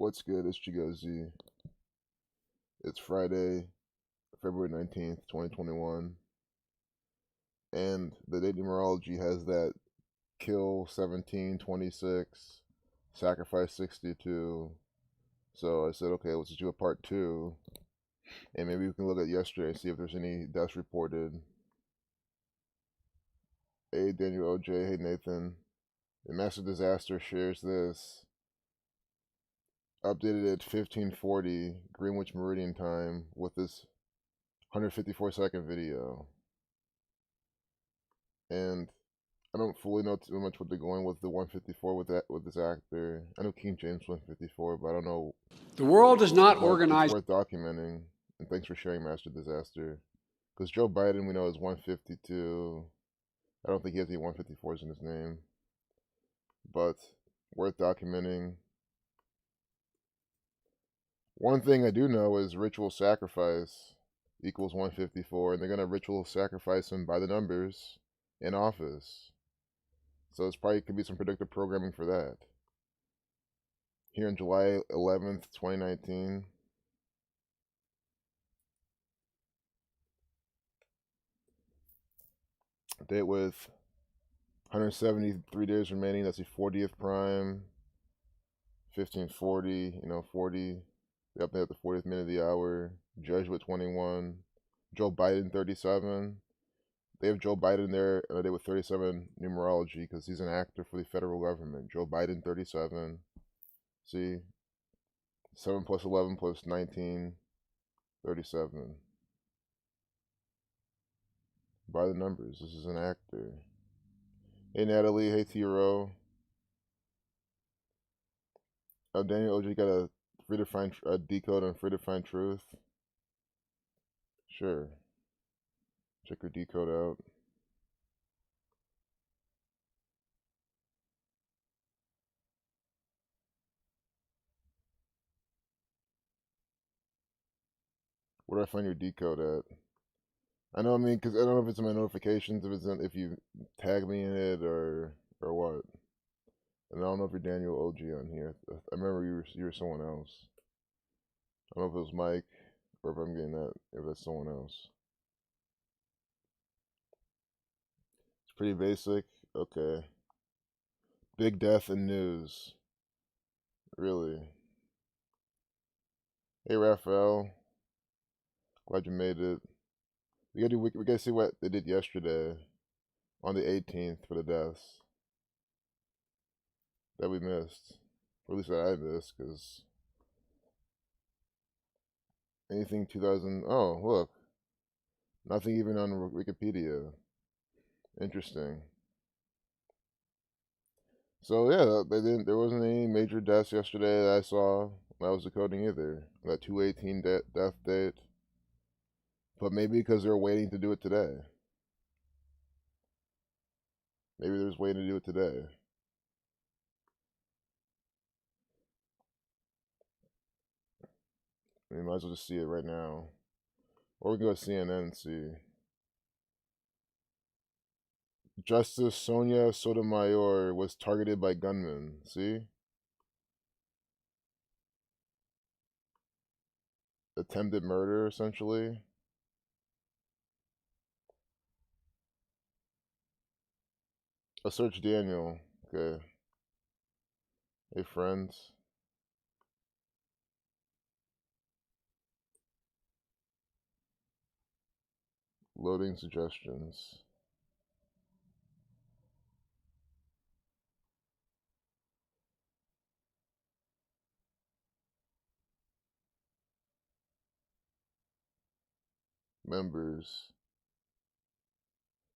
What's good? It's Chigozy. It's Friday, February 19th, 2021. And the date numerology has that kill 1726, sacrifice 62. So I said, okay, let's just do a part two. And maybe we can look at yesterday and see if there's any deaths reported. Hey, Daniel OJ. Hey, Nathan. The Massive Disaster shares this. Updated at 1540 Greenwich Meridian time with this 154-second video. And I don't fully know too much what they're going with the 154 with this actor. I know King James 154, but I don't know. The world is not organized. It's worth documenting. And thanks for sharing, Master Disaster. Because Joe Biden, we know, is 152. I don't think he has any 154s in his name. But worth documenting. One thing I do know is ritual sacrifice equals 154, and they're going to ritual sacrifice him by the numbers in office. So it's probably could be some predictive programming for that. Here on July 11th, 2019. Date with 173 days remaining. That's the 40th prime. 1540, 40. Up there at the 40th minute of the hour. Jesuit 21. Joe Biden 37. They have Joe Biden there on a day with 37 numerology because he's an actor for the federal government. Joe Biden 37. See? 7 plus 11 plus 19. 37. By the numbers. This is an actor. Hey Natalie. Hey Tiro. Daniel OJ got a free to find decode on free to find truth. Sure. Check your decode out. Where do I find your decode at? I know, because I don't know if it's in my notifications, if you tag me in it or what. And I don't know if you're Daniel OG on here. I remember you were someone else. I don't know if it was Mike or if I'm getting that, if that's someone else. It's pretty basic. Okay. Big death and news. Really. Hey Raphael. Glad you made it. We gotta see what they did yesterday on the 18th for the deaths that we missed. Or at least that I missed, because anything 2000. Oh, look. Nothing even on Wikipedia. Interesting. So yeah, there wasn't any major deaths yesterday that I saw when I was decoding either. That 218 death date. But maybe because they're waiting to do it today. Maybe they're just waiting to do it today. We might as well just see it right now. Or we can go to CNN and see. Justice Sonia Sotomayor was targeted by gunmen. See? Attempted murder, essentially. Search Daniel. Okay. Hey, friends. Loading suggestions. Members.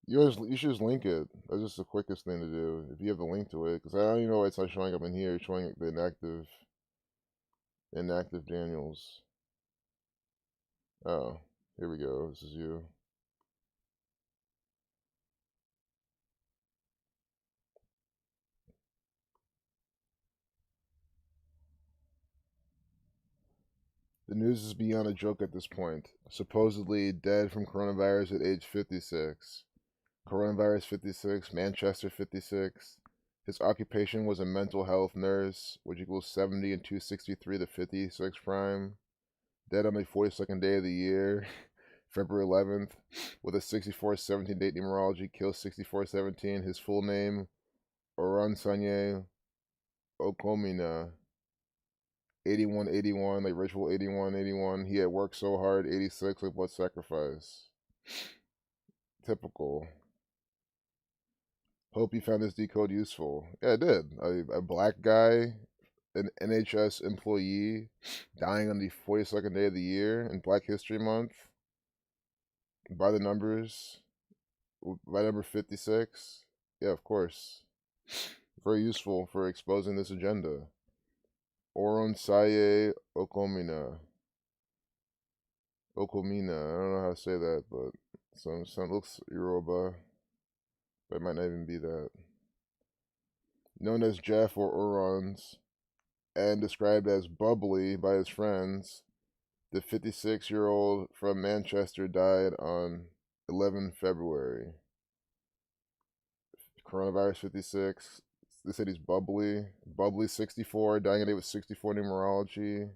You should just link it. That's just the quickest thing to do. If you have the link to it, because I don't even know why it's not showing up in here. It's showing the inactive Daniels. Oh, here we go. This is you. The news is beyond a joke at this point. Supposedly dead from coronavirus at age 56. Coronavirus 56, Manchester 56, His occupation was a mental health nurse, which equals 70 and 263 to 56 prime. Dead on the 42nd day of the year, February 11th, with a 64-17 date numerology, kills 64-17. His full name, Oransanye Okomina. 81-81, like ritual 81-81. He had worked so hard, 86, like blood sacrifice. Typical. Hope you found this decode useful. Yeah, I did. A black guy, an NHS employee, dying on the 42nd day of the year in Black History Month. By the numbers, by number 56. Yeah, of course. Very useful for exposing this agenda. Oronsaye Okomina. Okomina. I don't know how to say that, but some looks Yoruba. But it might not even be that. Known as Jeff or Orons, and described as bubbly by his friends, the 56-year-old from Manchester died on 11 February. Coronavirus 56. They said he's bubbly. Bubbly 64, dying a day with 64 numerology.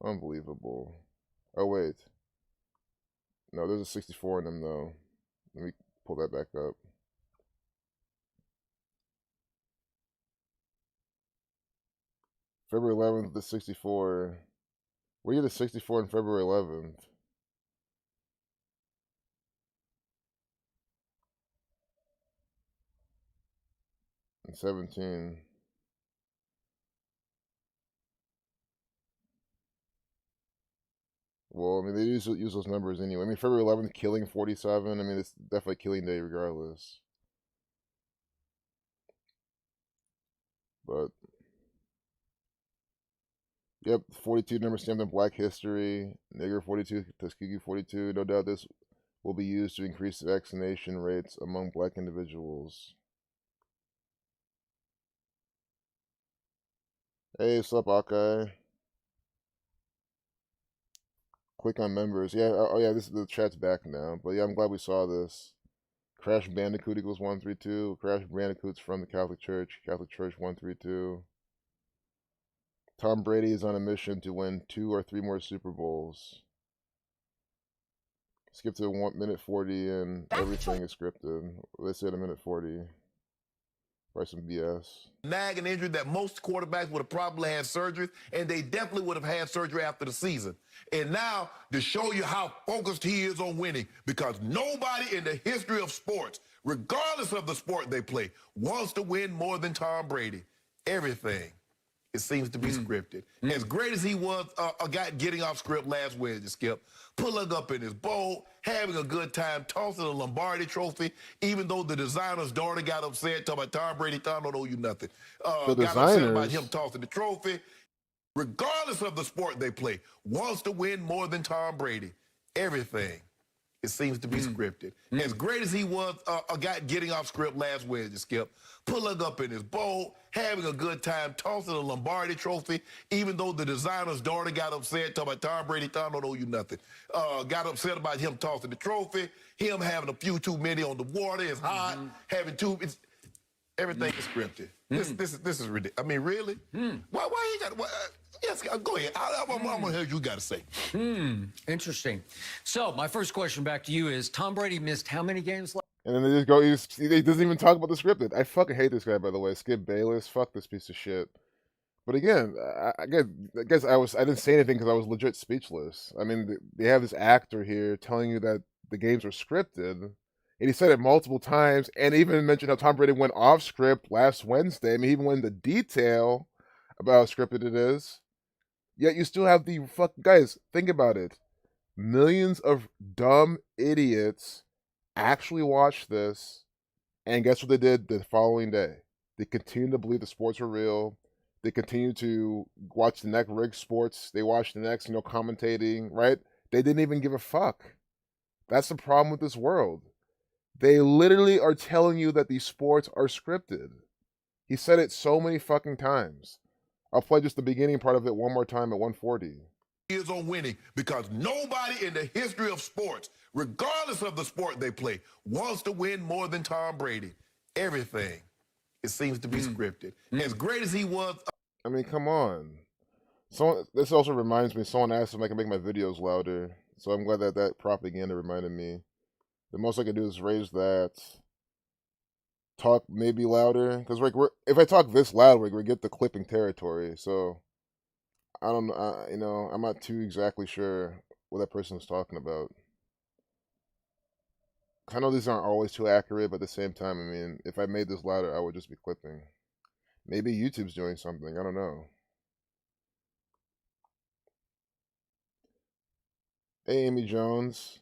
Unbelievable. Oh, wait. No, there's a 64 in him, though. Let me pull that back up. February 11th, the 64. Where are the 64 on February 11th? And 17. Well, I mean, they use those numbers anyway. I mean, February 11th, killing 47. I mean, it's definitely killing day regardless. But, yep, 42 number stamped in Black History. Nigger 42, Tuskegee 42. No doubt this will be used to increase vaccination rates among black individuals. Hey, what's up, Hawkeye? Click on members. Yeah, oh yeah, the chat's back now. But yeah, I'm glad we saw this. Crash Bandicoot equals 132. Crash Bandicoot's from the Catholic Church. Catholic Church 132. Tom Brady is on a mission to win 2 or 3 more Super Bowls. Skip to 1 minute 40 and everything is scripted. They said a minute 40. Probably some BS. Nagging injury that most quarterbacks would have probably had surgery, and they definitely would have had surgery after the season. And now, to show you how focused he is on winning, because nobody in the history of sports, regardless of the sport they play, wants to win more than Tom Brady. Everything, it seems to be scripted. As great as he was, a guy getting off script last Wednesday, Skip, pulling up in his boat, having a good time, tossing a Lombardi trophy, even though the designer's daughter got upset, talking about Tom Brady, Tom don't owe you nothing. The got upset about designers. him tossing the trophy. Regardless of the sport they play, wants to win more than Tom Brady. Everything, it seems to be scripted. As great as he was, a guy getting off script last Wednesday, Skip, pulling up in his boat, having a good time, tossing a Lombardi trophy, even though the designer's daughter got upset, talking about Tom Brady, Tom don't owe you nothing. Got upset about him tossing the trophy, him having a few too many on the water, it's hot, having two, everything is scripted. This is ridiculous. I mean, really? Why you got, yes, go ahead. I'm gonna hear what you got to say. Interesting. So my first question back to you is, Tom Brady missed how many games left? And then they just go, he doesn't even talk about the scripted. I fucking hate this guy, by the way. Skip Bayless. Fuck this piece of shit. But again, I guess I didn't say anything because I was legit speechless. I mean, they have this actor here telling you that the games are scripted, and he said it multiple times, and even mentioned how Tom Brady went off script last Wednesday. I mean, he even went into detail about how scripted it is. Yet you still have the fucking guys. Think about it. Millions of dumb idiots actually watched this, and guess what they did the following day? They continued to believe the sports were real. They continued to watch the next rig sports. They watched the next, commentating, right? They didn't even give a fuck. That's the problem with this world. They literally are telling you that these sports are scripted. He said it so many fucking times. I'll play just the beginning part of it one more time at 140. Is on winning, because nobody in the history of sports, regardless of the sport they play, wants to win more than Tom Brady. Everything, It seems to be scripted. As great as he was, I mean, come on. Someone. This also reminds me. Someone asked if I can make my videos louder, so I'm glad that that propaganda reminded me. The most I can do is raise that. Talk maybe louder, because like if I talk this loud, we get the clipping territory. So I don't know. You know, I'm not too exactly sure what that person was talking about. I know these aren't always too accurate, but at the same time, I mean, if I made this louder, I would just be clipping. Maybe YouTube's doing something. I don't know. Hey, Amy Jones.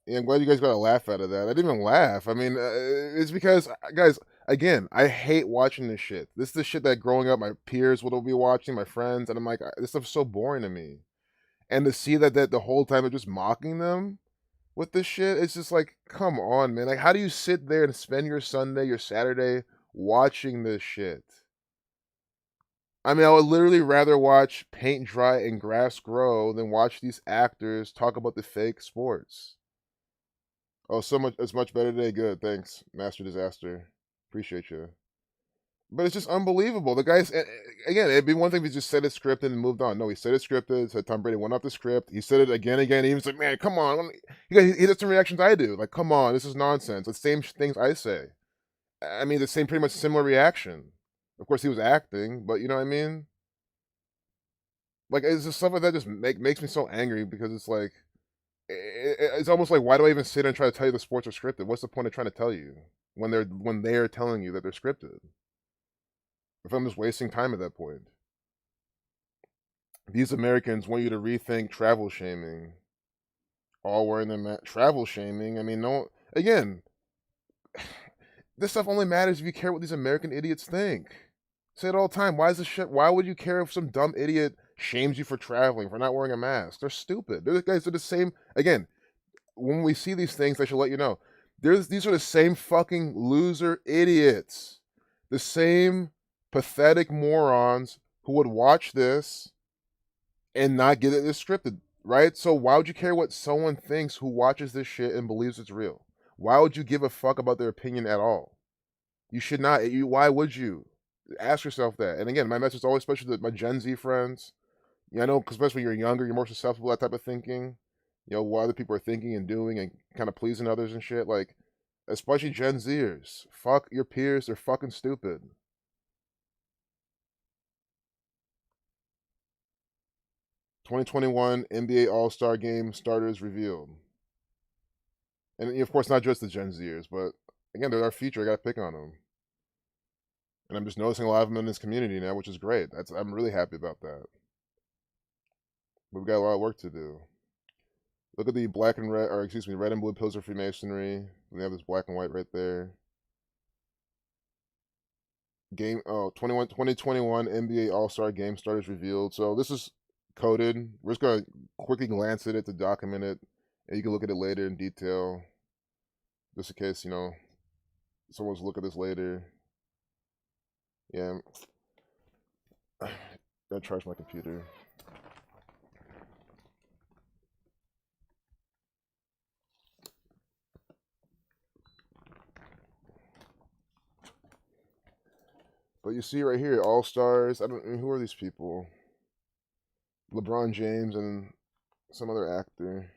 Yeah, I'm glad you guys got a laugh out of that. I didn't even laugh. I mean, it's because, guys, again, I hate watching this shit. This is the shit that growing up, my peers would be watching, my friends, and I'm like, this stuff's so boring to me. And to see that the whole time they're just mocking them with this shit, it's just like, come on, man. Like, how do you sit there and spend your Sunday, your Saturday watching this shit? I mean, I would literally rather watch paint dry and grass grow than watch these actors talk about the fake sports. Oh, so much. It's much better today. Good. Thanks, Master Disaster. Appreciate you. But it's just unbelievable. The guy's again. It'd be one thing if he just said it scripted and moved on. No, he said it scripted. Said Tom Brady went off the script. He said it again, again. He was like, "Man, come on." He does some reactions I do. Like, come on, this is nonsense. The same things I say. I mean, the same, pretty much similar reaction. Of course, he was acting, but you know what I mean. Like, it's just stuff like that just makes me so angry because it's like it's almost like, why do I even sit and try to tell you the sports are scripted? What's the point of trying to tell you when they're telling you that they're scripted? If I'm just wasting time at that point. These Americans want you to rethink travel shaming. All wearing their travel shaming. I mean, no. Again, this stuff only matters if you care what these American idiots think. Say it all the time. Why is this shit? Why would you care if some dumb idiot shames you for traveling, for not wearing a mask? They're stupid. These guys are the same. Again, when we see these things, I should let you know. These are the same fucking loser idiots. The same pathetic morons who would watch this and not get it as scripted, right? So why would you care what someone thinks who watches this shit and believes it's real? Why would you give a fuck about their opinion at all? You should not. Why would you? Ask yourself that. And again, my message is always, especially to my Gen Z friends. Yeah, I know, especially when you're younger, you're more susceptible to that type of thinking. You know, what other people are thinking and doing and kind of pleasing others and shit. Like, especially Gen Zers. Fuck your peers. They're fucking stupid. "2021 NBA All-Star Game starters revealed." And of course, not just the Gen Zers, but again, they're our future. I got to pick on them. And I'm just noticing a lot of them in this community now, which is great. I'm really happy about that. But we've got a lot of work to do. Look at the black and red, or excuse me, red and blue pillars of Freemasonry. We have this black and white right there. 2021 NBA All-Star Game starters revealed. So this is coded. We're just going to quickly glance at it to document it. And you can look at it later in detail. Just in case, you know, someone's look at this later. Yeah. Gotta charge my computer. But you see right here, All Stars. I don't. Who are these people? LeBron James and some other actor.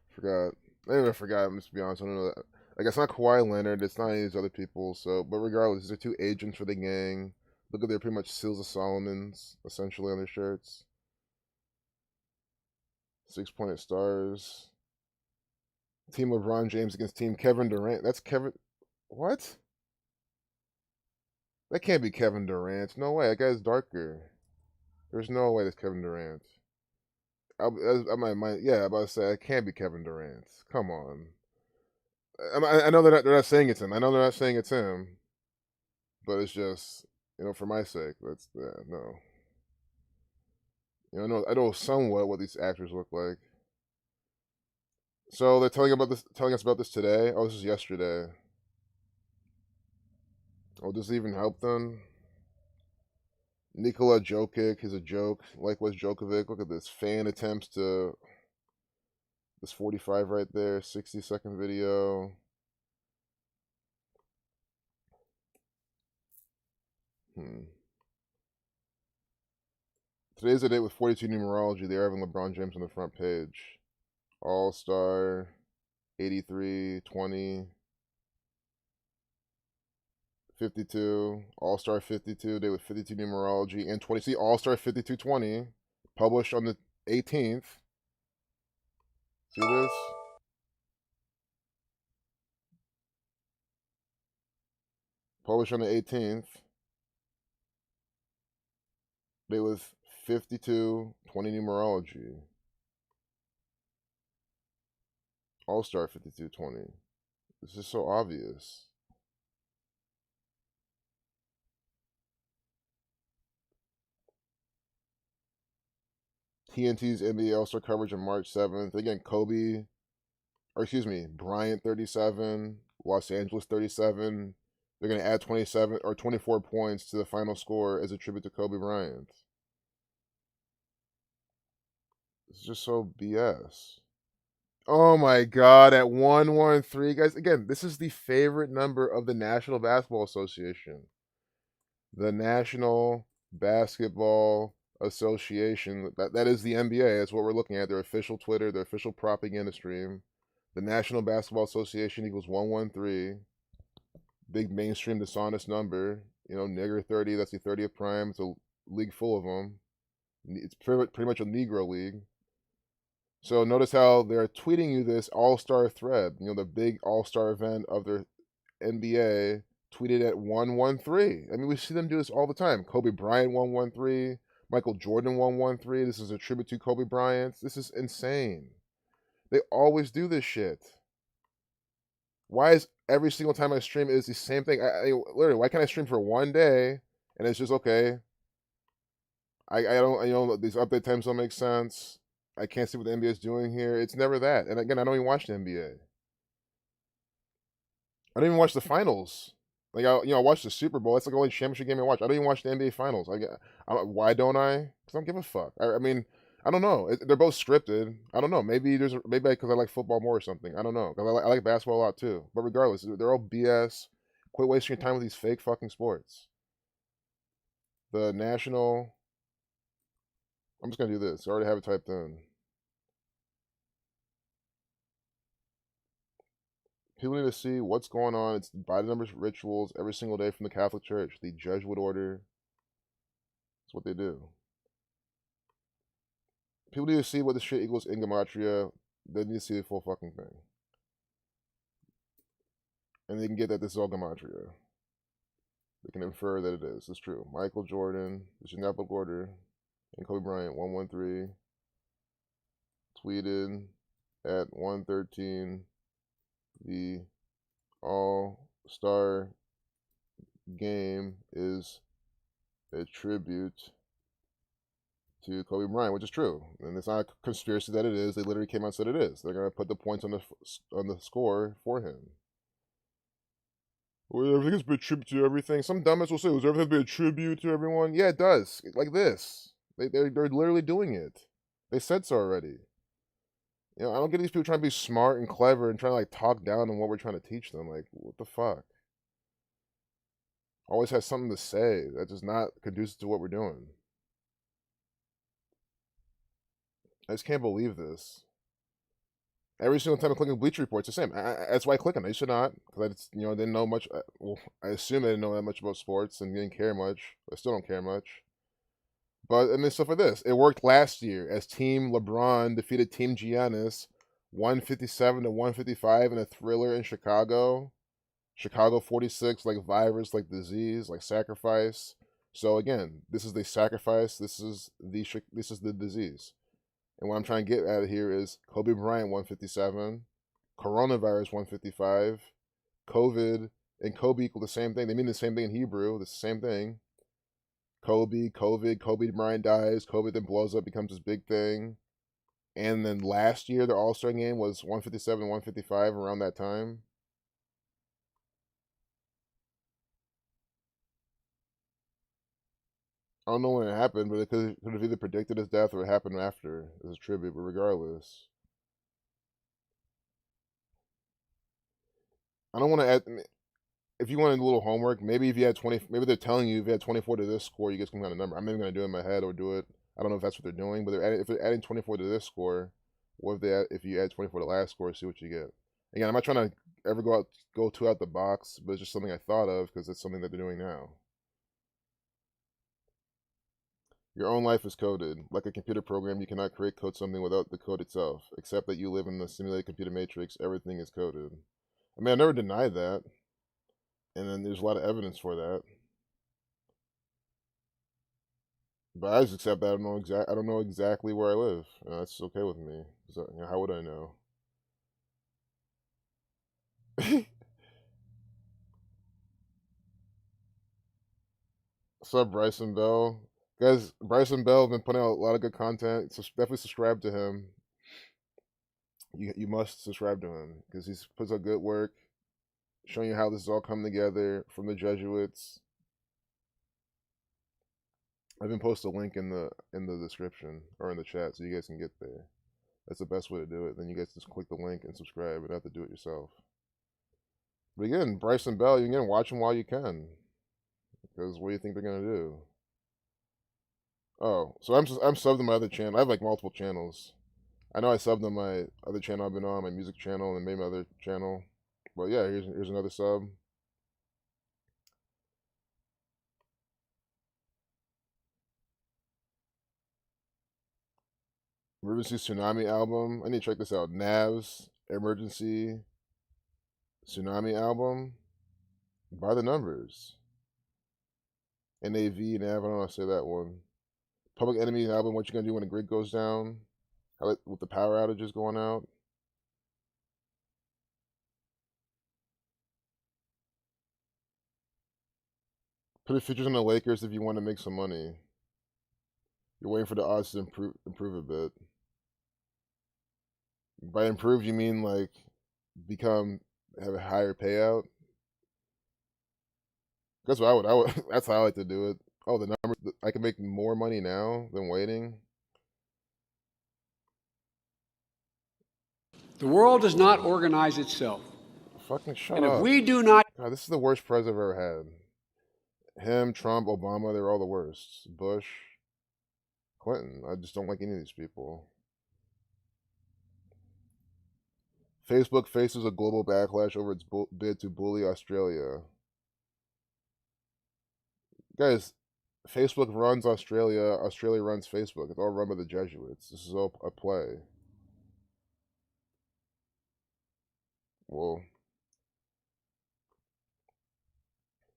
Forgot. I forgot. Let's be honest. I don't know that. Like, it's not Kawhi Leonard. It's not any of these other people. So, but regardless, these are two agents for the gang. Look at their pretty much Seals of Solomons essentially on their shirts. 6-pointed stars. Team LeBron James against Team Kevin Durant. That's Kevin. What? That can't be Kevin Durant. No way. That guy's darker. There's no way that's Kevin Durant. I might, yeah, I'm about to say, it can't be Kevin Durant. Come on. I know they're not saying it's him. I know they're not saying it's him. But it's just, you know, for my sake, that's, no. You know, I know somewhat what these actors look like. So they're telling us about this today. Oh, this is yesterday. Oh, does it even help them? Nikola Jokic is a joke. Likewise, Djokovic. Look at this. Fan attempts to... This 45 right there. 60-second video. Today's the date with 42 numerology. They're having LeBron James on the front page. All-Star, 83, 20, 52, All-Star 52, day with 52 numerology, and 20. See, All-Star 5220, published on the 18th. See this? Published on the 18th. Day with 52, 20 numerology. All-Star 5220. This is so obvious. TNT's NBA All-Star coverage on March 7th. Again, Bryant 37, Los Angeles 37. They're going to add 27 or 24 points to the final score as a tribute to Kobe Bryant. It's just so BS. Oh my God, at 113, guys. Again, this is the favorite number of the National Basketball Association. The National Basketball Association. That is the NBA. That's what we're looking at. Their official Twitter, their official propaganda stream. The National Basketball Association equals 113. Big mainstream dishonest number. You know, nigger 30. That's the 30th prime. It's a league full of them. It's pretty much a Negro league. So notice how they're tweeting you this all-star thread. You know, the big all-star event of their NBA tweeted at 113. I mean, we see them do this all the time. Kobe Bryant 113. Michael Jordan 113. This is a tribute to Kobe Bryant. This is insane. They always do this shit. Why is every single time I stream it is the same thing? I literally, why can't I stream for one day and it's just okay? I don't, you know, these update times don't make sense. I can't see what the NBA is doing here. It's never that. And again, I don't even watch the NBA. I don't even watch the finals. Like, I watch the Super Bowl. That's like the only championship game I watch. I don't even watch the NBA finals. Why don't I? Because I don't give a fuck. I mean, I don't know. They're both scripted. I don't know. Maybe because I like football more or something. I don't know. Because I like basketball a lot too. But regardless, they're all BS. Quit wasting your time with these fake fucking sports. The national. I'm just gonna do this. I already have it typed in. People need to see what's going on. It's by the numbers rituals every single day from the Catholic Church, the Jesuit order. That's what they do. People need to see what this shit equals in Gematria. They need to see the full fucking thing. And they can get that this is all Gematria. They can infer that it is. It's true. Michael Jordan, the genetic order, and Kobe Bryant, 113, tweeted at 113. The All-Star game is a tribute to Kobe Bryant, which is true, and it's not a conspiracy that it is. They literally came out and said it is. They're gonna put the points on the score for him. Well, everything's been a tribute to everything. Some dumbass will say, "Was everything been a tribute to everyone?" Yeah, it does. Like this, they're literally doing it. They said so already. You know, I don't get these people trying to be smart and clever and trying to like talk down on what we're trying to teach them. Like, what the fuck? Always has something to say that is not conducive to what we're doing. I just can't believe this. Every single time I click on Bleacher Report, it's the same. That's why I click on it. I should not, because I didn't know much. Well, I assume I didn't know that much about sports and didn't care much. I still don't care much. But I mean, stuff like this. It worked last year as Team LeBron defeated Team Giannis 157 to 155 in a thriller in Chicago. Chicago 46, like virus, like disease, like sacrifice. So again, this is the sacrifice. This is the disease. And what I'm trying to get at here is Kobe Bryant 157, coronavirus 155, COVID and Kobe equal the same thing. They mean the same thing in Hebrew. It's the same thing. Kobe, COVID, Kobe Bryant dies, Kobe then blows up, becomes this big thing. And then last year, their All-Star game was 157, 155 around that time. I don't know when it happened, but it could have either predicted his death or it happened after as a tribute, but regardless. I don't want to add... if you wanted a little homework, maybe if you had 20, maybe they're telling you if you had 24 to this score, you get some kind of number. I'm maybe gonna do it in my head or do it. I don't know if that's what they're doing, but if they're adding 24 to this score, what if if you add 24 to the last score, see what you get. Again, I'm not trying to ever go too out the box, but it's just something I thought of because it's something that they're doing now. Your own life is coded. Like a computer program, you cannot create code something without the code itself. Except that you live in the simulated computer matrix, everything is coded. I mean, I never denied that. And then there's a lot of evidence for that. But I just accept that I don't know exactly where I live. And that's okay with me. So, you know, how would I know? What's up, Bryson Bell? Guys, Bryson Bell been putting out a lot of good content. So definitely subscribe to him. You must subscribe to him because he puts out good work, showing you how this is all coming together from the Jesuits. I've been posted a link in the description or in the chat so you guys can get there. That's the best way to do it. Then you guys just click the link and subscribe and have to do it yourself. But again, Bryson Bell, you can watch him while you can. Because what do you think they're gonna do? Oh, so I'm subbed on my other channel. I have like multiple channels. I know I subbed on my other channel I've been on, my music channel, and maybe my other channel. But yeah, here's another sub. Emergency Tsunami album. I need to check this out. Nav's Emergency Tsunami album. By the numbers. NAV, Nav, I don't know how to say that one. Public Enemy album, What You Gonna Do When the Grid Goes Down. With the power outages going out. Put the features on the Lakers if you want to make some money. You're waiting for the odds to improve a bit. By improve, you mean like have a higher payout? That's what I would. That's how I like to do it. Oh, the number. I can make more money now than waiting. The world does not organize itself. Fucking shut And up. if we do not. God, this is the worst president I've ever had. Him, Trump, Obama, they're all the worst. Bush, Clinton. I just don't like any of these people. Facebook faces a global backlash over its bid to bully Australia. Guys, Facebook runs Australia. Australia runs Facebook. It's all run by the Jesuits. This is all a play. Well,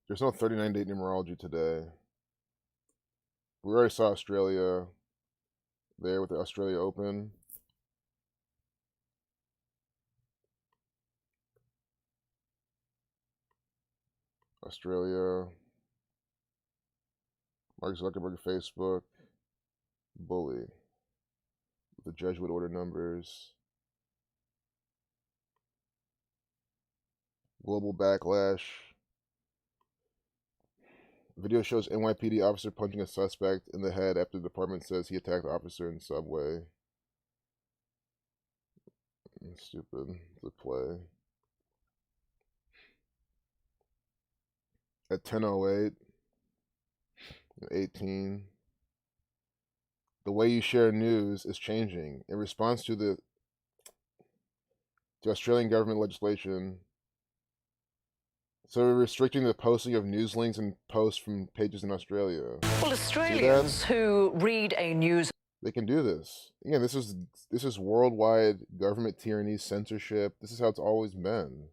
there's no 39-date numerology today. We already saw Australia there with the Australia Open. Australia. Mark Zuckerberg, Facebook. Bully. With the Jesuit order numbers. Global backlash. Video shows NYPD officer punching a suspect in the head after the department says he attacked the officer in subway. Stupid. It's a play. At 10:08, 18. The way you share news is changing. In response to the Australian government legislation, so we're restricting the posting of news links and posts from pages in Australia. Well, Australians who read a news, they can do this. Again, this is worldwide government tyranny, censorship. This is how it's always been.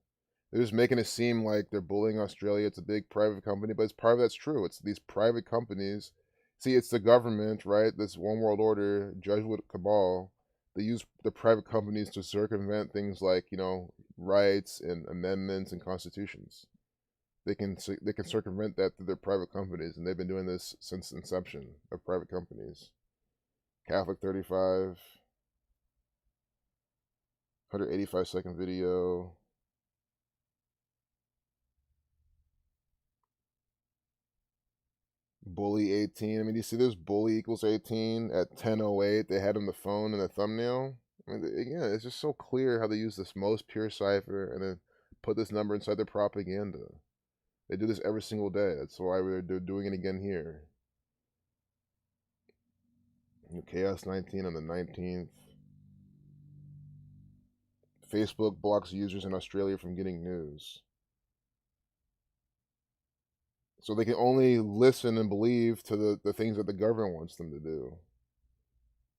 They're just making it seem like they're bullying Australia. It's a big private company, but it's part of that's true. It's these private companies. See, it's the government, right? This one world order, Jesuit cabal. They use the private companies to circumvent things like, you know, rights and amendments and constitutions. They can circumvent that through their private companies, and they've been doing this since the inception of private companies. Catholic 35, 185-second video. Bully 18. I mean, you see this bully equals 18 at 10:08. They had on the phone in the thumbnail. I mean, again, it's just so clear how they use this most pure cipher and then put this number inside their propaganda. They do this every single day. That's why they're doing it again here. Chaos 19 on the 19th. Facebook blocks users in Australia from getting news. So they can only listen and believe to the things that the government wants them to do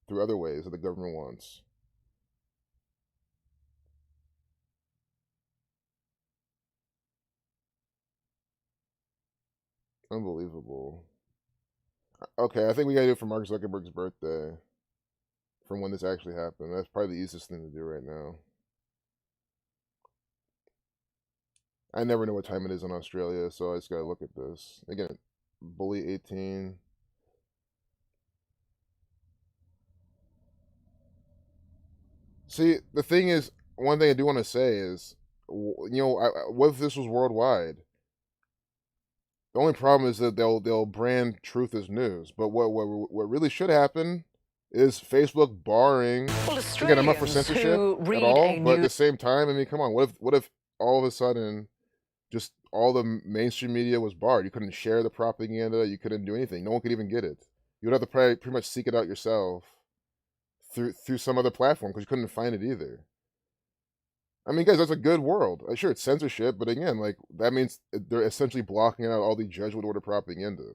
through other ways that the government wants. Unbelievable. Okay, I think we gotta do it for Mark Zuckerberg's birthday. From when this actually happened. That's probably the easiest thing to do right now. I never know what time it is in Australia, so I just gotta look at this. Again, Bully 18. See, the thing is, one thing I do want to say is, what if this was worldwide? The only problem is that they'll brand truth as news. But what really should happen is Facebook barring. Well, Again, I'm not for censorship at all, but at the same time, I mean, come on, what if all of a sudden, just all the mainstream media was barred? You couldn't share the propaganda. You couldn't do anything. No one could even get it. You would have to pretty much seek it out yourself through some other platform because you couldn't find it either. I mean, guys, that's a good world. Sure, it's censorship, but again, like that means they're essentially blocking out all the Jesuit order propaganda.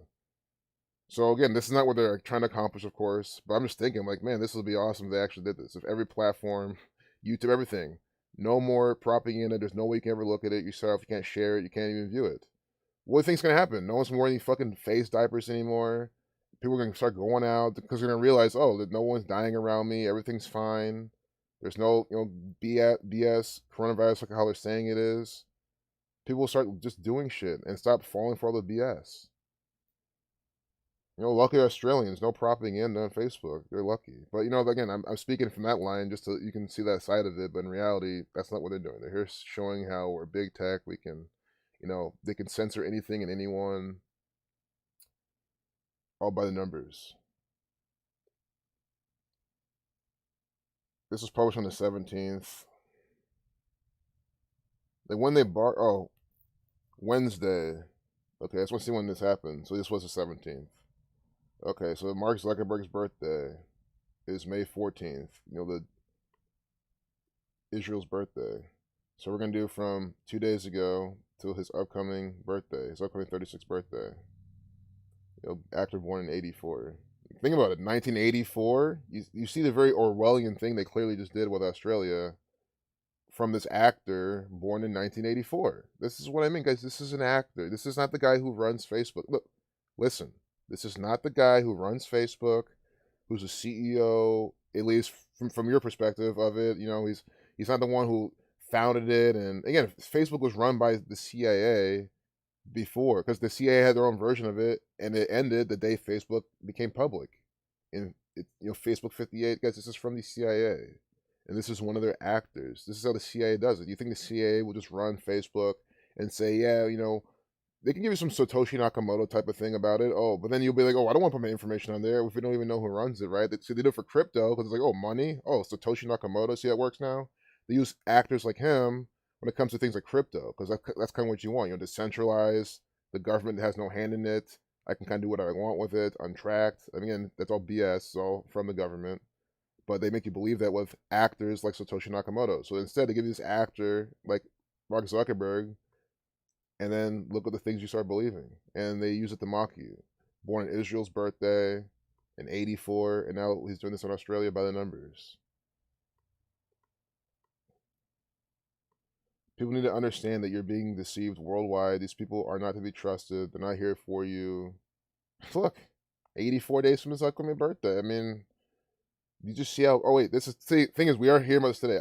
So again, this is not what they're trying to accomplish, of course. But I'm just thinking, like, man, this would be awesome if they actually did this. If every platform, YouTube, everything, no more propaganda. There's no way you can ever look at it yourself. You can't share it. You can't even view it. What do you think's gonna happen? No one's wearing any fucking face diapers anymore. People are gonna start going out because they're gonna realize, oh, that no one's dying around me. Everything's fine. There's no, BS coronavirus like how they're saying it is. People will start just doing shit and stop falling for all the BS. Lucky Australians, no propaganda on Facebook. They're lucky. But, again, I'm speaking from that line just so you can see that side of it. But in reality, that's not what they're doing. They're here showing how we're big tech. We can, they can censor anything and anyone. All by the numbers. This was published on the 17th. Like when they Wednesday. Okay, I just want to see when this happened. So this was the 17th. Okay, so Mark Zuckerberg's birthday is May 14th. Israel's birthday. So we're gonna do from 2 days ago till his upcoming birthday, his upcoming 36th birthday. Actor born in 84. Think about it, 1984. You see the very Orwellian thing they clearly just did with Australia from this actor born in 1984. This is what I mean, guys. This is an actor. This is not the guy who runs Facebook. Look, listen. This is not the guy who runs Facebook, who's a CEO, at least from your perspective of it. He's not the one who founded it. And again, Facebook was run by the CIA before, because the CIA had their own version of it, and it ended the day Facebook became public. And Facebook 58, guys, this is from the CIA, and this is one of their actors. This is how the CIA does it. You think the CIA will just run Facebook and say, yeah, they can give you some Satoshi Nakamoto type of thing about it. Oh, but then you'll be like, oh, I don't want to put my information on there if we don't even know who runs it, right? So they do it for crypto because it's like, oh, money. Oh, Satoshi Nakamoto. See how it works now? They use actors like him when it comes to things like crypto, because that's kind of what you want. Decentralized. The government has no hand in it. I can kind of do what I want with it, untracked. I mean, that's all BS, it's all from the government. But they make you believe that with actors like Satoshi Nakamoto. So instead, they give you this actor like Mark Zuckerberg, and then look at the things you start believing. And they use it to mock you. Born in Israel's birthday in 84, and now he's doing this in Australia by the numbers. People need to understand that you're being deceived worldwide. These people are not to be trusted. They're not here for you. Look, 84 days from his upcoming birthday. I mean, you just see how. Oh wait, this is the thing is we are hearing about this today.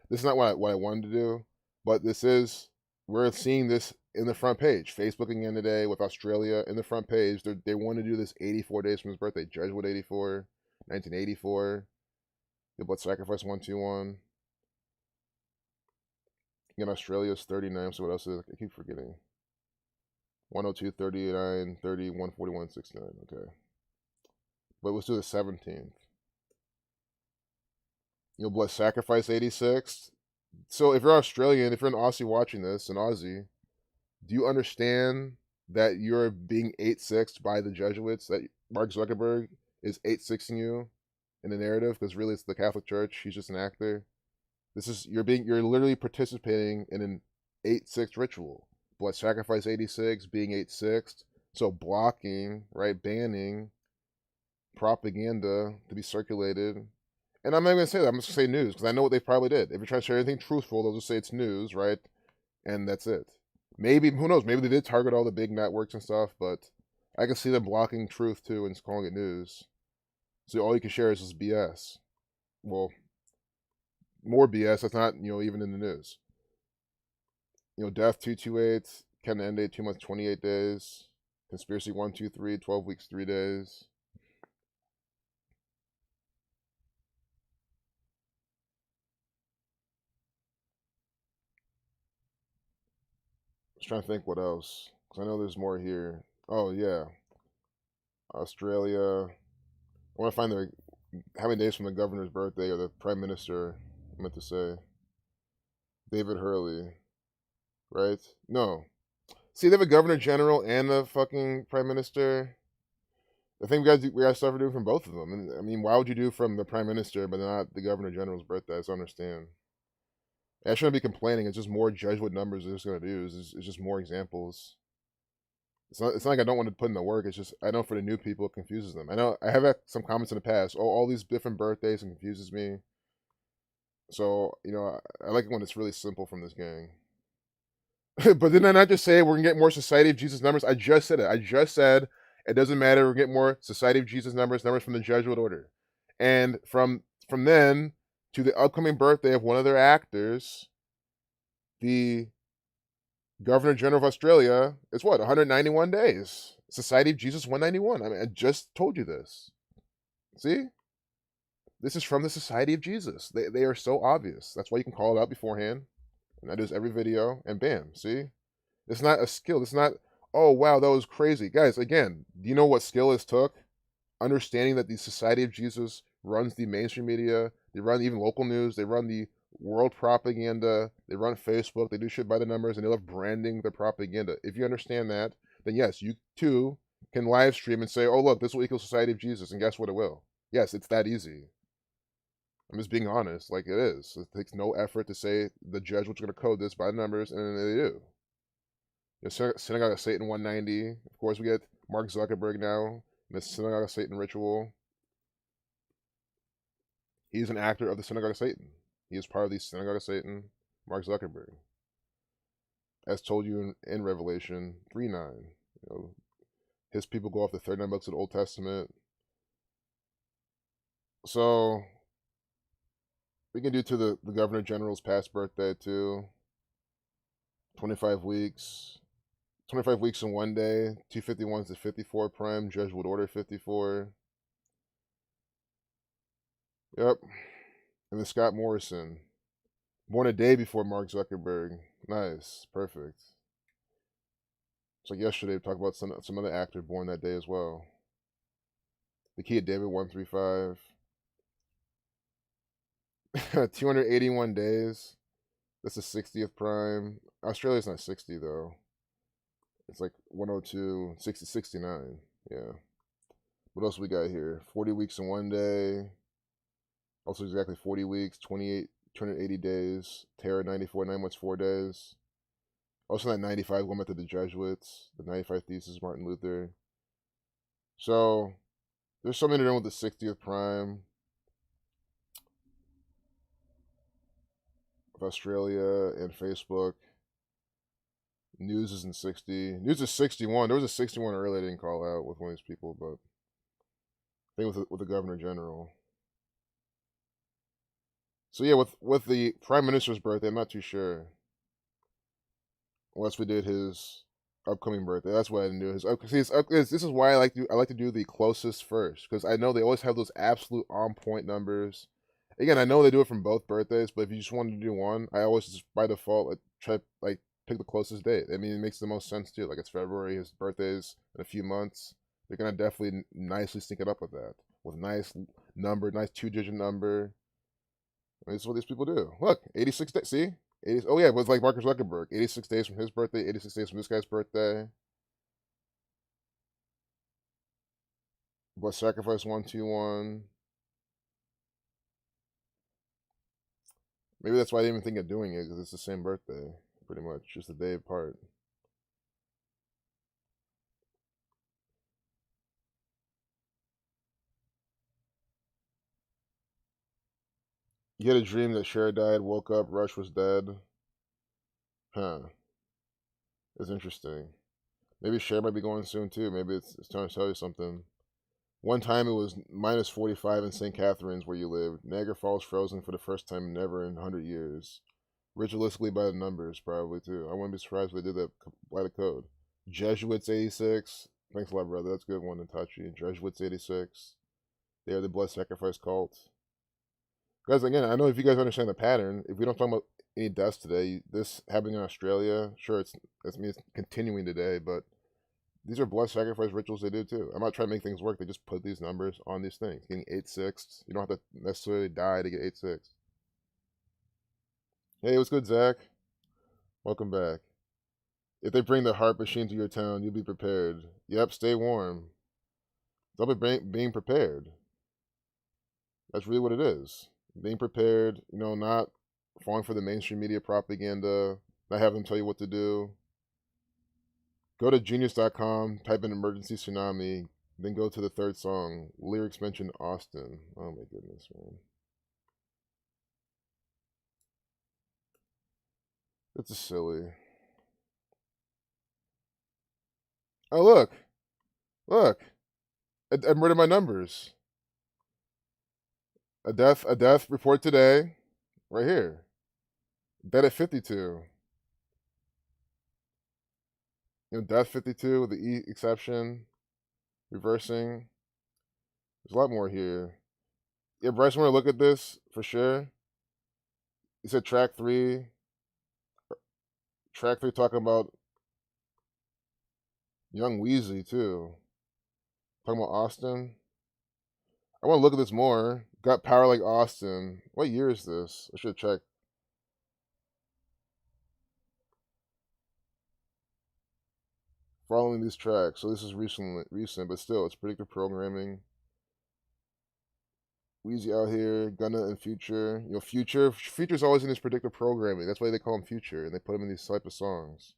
This is not what I wanted to do, but we're seeing this in the front page. Facebook again today with Australia in the front page. They want to do this 84 days from his birthday. Jesuit 84, 1984. The Blood Sacrifice 121. Again, Australia's 39, so what else is it? I keep forgetting. 102, 39, 30, 141, 69. Okay. But let's do the 17th. Blood Sacrifice 86. So if you're Australian, if you're an Aussie watching this, an Aussie, Do you understand that you're being 8-6 by the Jesuits? That Mark Zuckerberg is 8-6ing you in the narrative because really it's the Catholic Church. He's just an actor. This is you're literally participating in an 8-6 ritual. Blood sacrifice 86, being 8-6. So blocking, right, banning propaganda to be circulated. And I'm not going to say that. I'm just going to say news because I know what they probably did. If you try to share anything truthful, they'll just say it's news, right? And that's it. Maybe, who knows? Maybe they did target all the big networks and stuff, but I can see them blocking truth too and calling it news. So all you can share is this BS. Well, more BS that's not, even in the news. Death 228, Ken end date 2 months, 28 days. Conspiracy 123, 12 weeks, 3 days. Just trying to think what else, because I know there's more here. Oh yeah, Australia. I want to find how many days from the governor's birthday or the prime minister. I meant to say David Hurley, right? No, see, they have a governor general and a fucking prime we gotta start doing from both of them. And I mean, why would you do from the prime minister but not the governor general's birthday? I just don't understand. I shouldn't be complaining. It's just more Jesuit numbers they're just going to do. It's just more examples. It's not like I don't want to put in the work. It's just I know for the new people it confuses them. I know I have had some comments in the past. Oh, all these different birthdays and confuses me. So I like it when it's really simple from this gang. But didn't I not just say we're gonna get more Society of Jesus numbers? I just said it. I just said it doesn't matter. We're getting more Society of Jesus numbers from the Jesuit order, and from then to the upcoming birthday of one of their actors, the Governor General of Australia, it's 191 days. Society of Jesus 191. I mean, I just told you this. See? This is from the Society of Jesus. They are so obvious. That's why you can call it out beforehand. And I do this every video, and bam, see? It's not a skill. It's not, oh, wow, that was crazy. Guys, again, do you know what skill it took? Understanding that the Society of Jesus runs the mainstream media, they run even local news, they run the world propaganda, they run Facebook, they do shit by the numbers, and they love branding their propaganda. If you understand that, then yes, you too can live stream and say, oh, look, this will equal Society of Jesus, and guess what, it will. Yes, it's that easy. I'm just being honest, like it is. It takes no effort to say the Jesuits are going to code this by the numbers, and they do. Synagogue of Satan 190. Of course, we get Mark Zuckerberg now, the Synagogue of Satan ritual. He's an actor of the Synagogue of Satan. He is part of the Synagogue of Satan, Mark Zuckerberg. As told you in Revelation 3:9. His people go off the 39 books of the Old Testament. So we can do to the Governor General's past birthday too. 25 weeks. 25 weeks in 1 day. 251 to 54 prime. Jesuit Order 54. Yep. And then Scott Morrison. Born a day before Mark Zuckerberg. Nice. Perfect. It's like yesterday we talked about some other actor born that day as well. The Key of David 135. 281 days. That's the 60th prime. Australia's not 60 though. It's like 102, 60, 69. Yeah. What else we got here? 40 weeks in 1 day. Also exactly 40 weeks, 280 days. Terror 94, 9 months, 4 days. Also that 95 going back to the Jesuits. The 95 Thesis, Martin Luther. So there's something to do with the 60th prime of Australia and Facebook. News is in 60. News is 61. There was a 61 earlier I didn't call out with one of these people, but I think with the Governor General. So yeah, with the Prime Minister's birthday, I'm not too sure. Unless we did his upcoming birthday. That's what I didn't do. This is why I like to do the closest first, because I know they always have those absolute on point numbers. Again, I know they do it from both birthdays, but if you just wanted to do one, I always just by default try pick the closest date. I mean, it makes the most sense too. Like it's February, his birthday's in a few months. They're gonna definitely nicely sync it up with that, with a nice number, nice 2-digit number. I mean, this is what these people do. Look, 86 days. See, 80, oh yeah, it was like Marcus Zuckerberg. 86 days from his birthday, 86 days from this guy's birthday. But Sacrifice 121. Maybe that's why I didn't even think of doing it, because it's the same birthday, pretty much, just a day apart. You had a dream that Cher died, woke up, Rush was dead. Huh. It's interesting. Maybe Cher might be going soon too. Maybe it's trying to tell you something. One time it was minus 45 in St. Catharines where you live. Niagara Falls frozen for the first time ever in 100 years. Ritualistically by the numbers, probably too. I wouldn't be surprised if they did that by the code. Jesuits 86. Thanks a lot, brother. That's a good one, Natachi. Jesuits 86. They are the blood sacrifice cult. Guys, again, I know if you guys understand the pattern, if we don't talk about any deaths today, this happening in Australia, sure, it's continuing today, but these are blood sacrifice rituals they do too. I'm not trying to make things work. They just put these numbers on these things. Getting 8/6. You don't have to necessarily die to get 8/6. Hey, what's good, Zach? Welcome back. If they bring the heart machine to your town, you'll be prepared. Yep, stay warm. Don't be being prepared. That's really what it is. Being prepared, not falling for the mainstream media propaganda, not having them tell you what to do. Go to genius.com, type in emergency tsunami, then go to the third song. Lyrics mention Austin. Oh my goodness, man. This is silly. Oh, look. Look. I murdered my numbers. A death report today. Right here. Dead at 52. Death 52 with the E exception. Reversing. There's a lot more here. Yeah, Bryce, want to look at this for sure. He said track 3. Track 3 talking about Young Weezy too. Talking about Austin. I want to look at this more. Got power like Austin. What year is this? I should check. Following these tracks. So this is recent, but still, it's predictive programming. Weezy out here, Gunna and Future. Future's always in this predictive programming. That's why they call him Future, and they put him in these type of songs.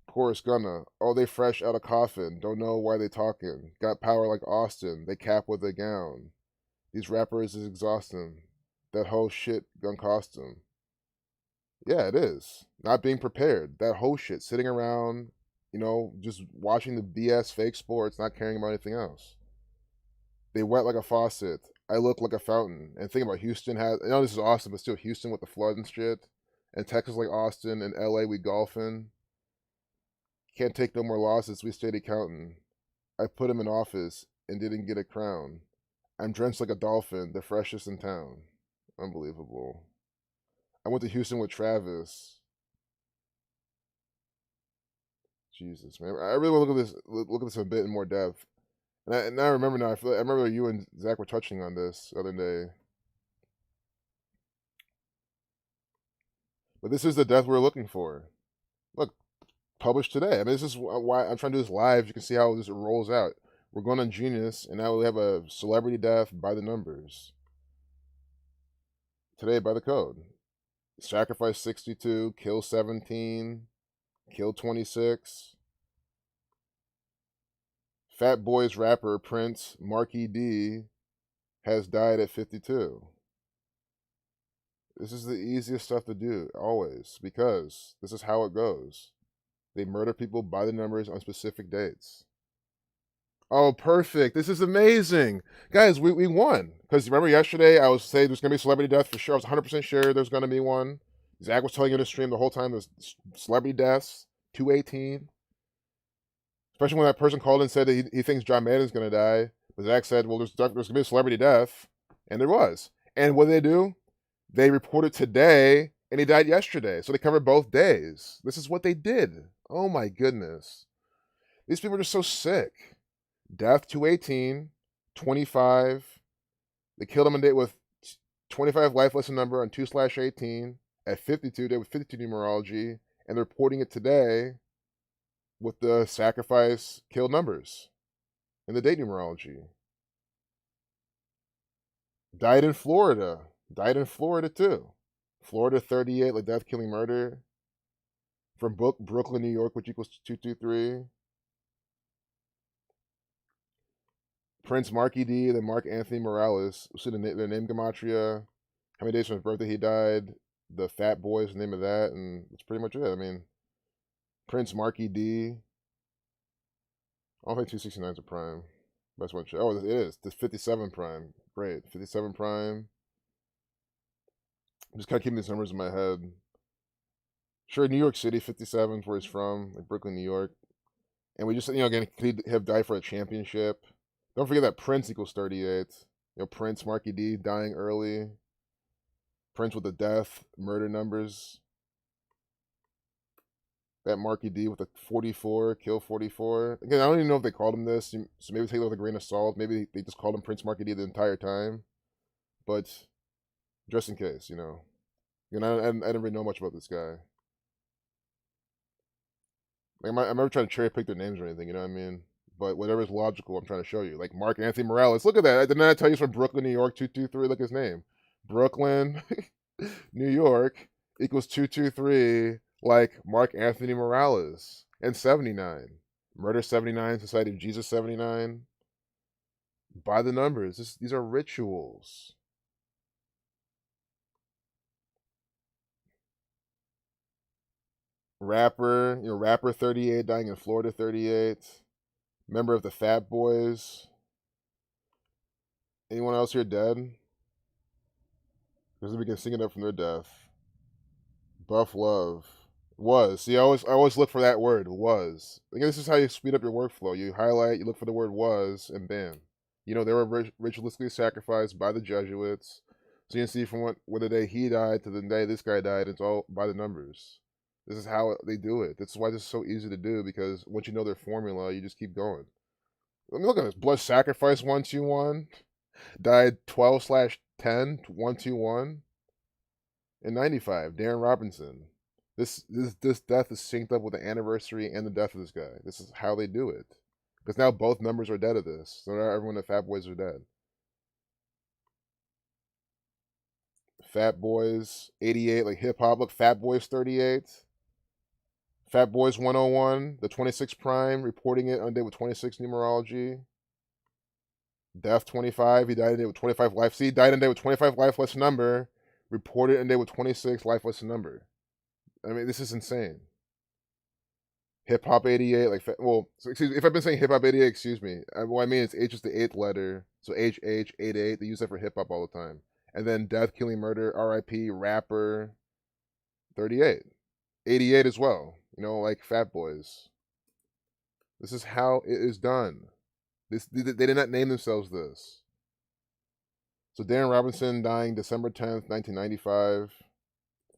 Chorus Gunna. Oh, they fresh out of coffin. Don't know why they talking. Got power like Austin. They cap with a gown. These rappers is exhausting. That whole shit gun cost them. Yeah, it is. Not being prepared. That whole shit. Sitting around, just watching the BS fake sports, not caring about anything else. They wet like a faucet. I look like a fountain. And think about Houston has, I know this is Austin, but still Houston with the flood and shit. And Texas like Austin and LA we golfing. Can't take no more losses, we steady counting. I put him in office and didn't get a crown. I'm drenched like a dolphin, the freshest in town. Unbelievable. I went to Houston with Travis. Jesus, man. I really want to look at this a bit in more depth. And I remember now, I remember you and Zach were touching on this the other day. But this is the death we're looking for. Look, published today. I mean, this is why I'm trying to do this live. You can see how this rolls out. We're going on Genius, and now we have a celebrity death by the numbers. Today by the code. Sacrifice 62, kill 17, kill 26. Fat Boys rapper Prince Marky D has died at 52. This is the easiest stuff to do, always, because this is how it goes. They murder people by the numbers on specific dates. Oh, perfect. This is amazing. Guys, we won. Because remember yesterday, I was saying there's going to be a celebrity death for sure. I was 100% sure there's going to be one. Zach was telling you to stream the whole time there's celebrity deaths, 218. Especially when that person called and said that he thinks John Madden's going to die. But Zach said, well, there's going to be a celebrity death. And there was. And what did they do? They reported today, and he died yesterday. So they covered both days. This is what they did. Oh, my goodness. These people are just so sick. Death 218, 25. They killed him on date with 25 life lesson number on 2/18. at 52, day with 52 numerology, and they're reporting it today with the sacrifice kill numbers in the date numerology. Died in Florida. Died in Florida too. Florida 38, like death, killing, murder. From Brooklyn, New York, which equals 223. Prince Marky D, then Mark Anthony Morales. We'll see their name gematria. How many days from his birthday he died. The Fat Boys, the name of that, and that's pretty much it. I mean, Prince Marky D. I don't think 269 is a prime. That's one. Oh, it is. The 57 prime. Great. 57 prime. I'm just kind of keeping these numbers in my head. Sure, New York City, 57 is where he's from, like Brooklyn, New York. And we just, again, could he have died for a championship? Don't forget that Prince equals 38. Prince, Marky D, dying early. Prince with the death, murder numbers. That Marky D with the 44, kill 44. Again, I don't even know if they called him this, so maybe take it with a grain of salt. Maybe they just called him Prince Marky D the entire time. But just in case, I didn't really know much about this guy. Like, I'm never trying to cherry pick their names or anything, you know what I mean? But whatever is logical, I'm trying to show you. Like Mark Anthony Morales. Look at that. Didn't I tell you he's from Brooklyn, New York, 223? Look at his name. Brooklyn, New York equals 223, like Mark Anthony Morales. And 79. Murder 79, Society of Jesus 79. By the numbers. These are rituals. Rapper, Rapper 38, dying in Florida 38. Member of the Fat Boys. Anyone else here dead? Because we can sing it up from their death. Buff Love. Was. See, I always look for that word, was. Again, this is how you speed up your workflow. You highlight, you look for the word was, and bam. They were ritualistically sacrificed by the Jesuits. So you can see from where the day he died to the day this guy died, it's all by the numbers. This is how they do it. That's why this is so easy to do, because once you know their formula, you just keep going. Let me look at this. Blood Sacrifice 121. Died 12/10, 121. In 95, Darren Robinson. This death is synced up with the anniversary and the death of this guy. This is how they do it. Because now both numbers are dead of this. So now everyone at Fat Boys are dead. Fat Boys 88, like hip hop. Look, Fat Boys 38. Fat Boys 101, the 26 prime, reporting it on day with 26 numerology. Death 25, he died on day with 25 life. See, he died on day with 25 life less number, reported on day with 26 life less number. I mean, this is insane. Hip Hop 88, excuse me, if I've been saying Hip Hop 88, excuse me. What I mean is H is the 8th letter, so HH 88. They use that for hip hop all the time. And then Death, Killing, Murder, RIP, Rapper 38. 88 as well. Like Fat Boys. This is how it is done. They did not name themselves this. So Darren Robinson dying December 10th, 1995.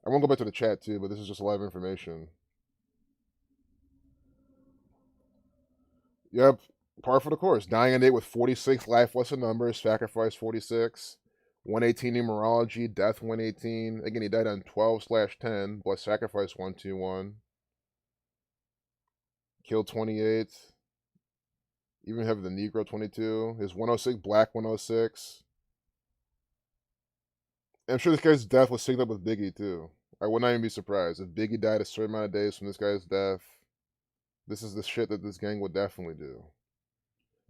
I won't go back to the chat too, but this is just a lot of information. Yep, par for the course. Dying on date with 46 life lesson numbers, sacrifice 46. 118 numerology, death 118. Again, he died on 12/10, blood sacrifice 121. Kill 28. Even have the Negro 22. His 106, Black 106. And I'm sure this guy's death was synced up with Biggie too. I would not even be surprised if Biggie died a certain amount of days from this guy's death. This is the shit that this gang would definitely do.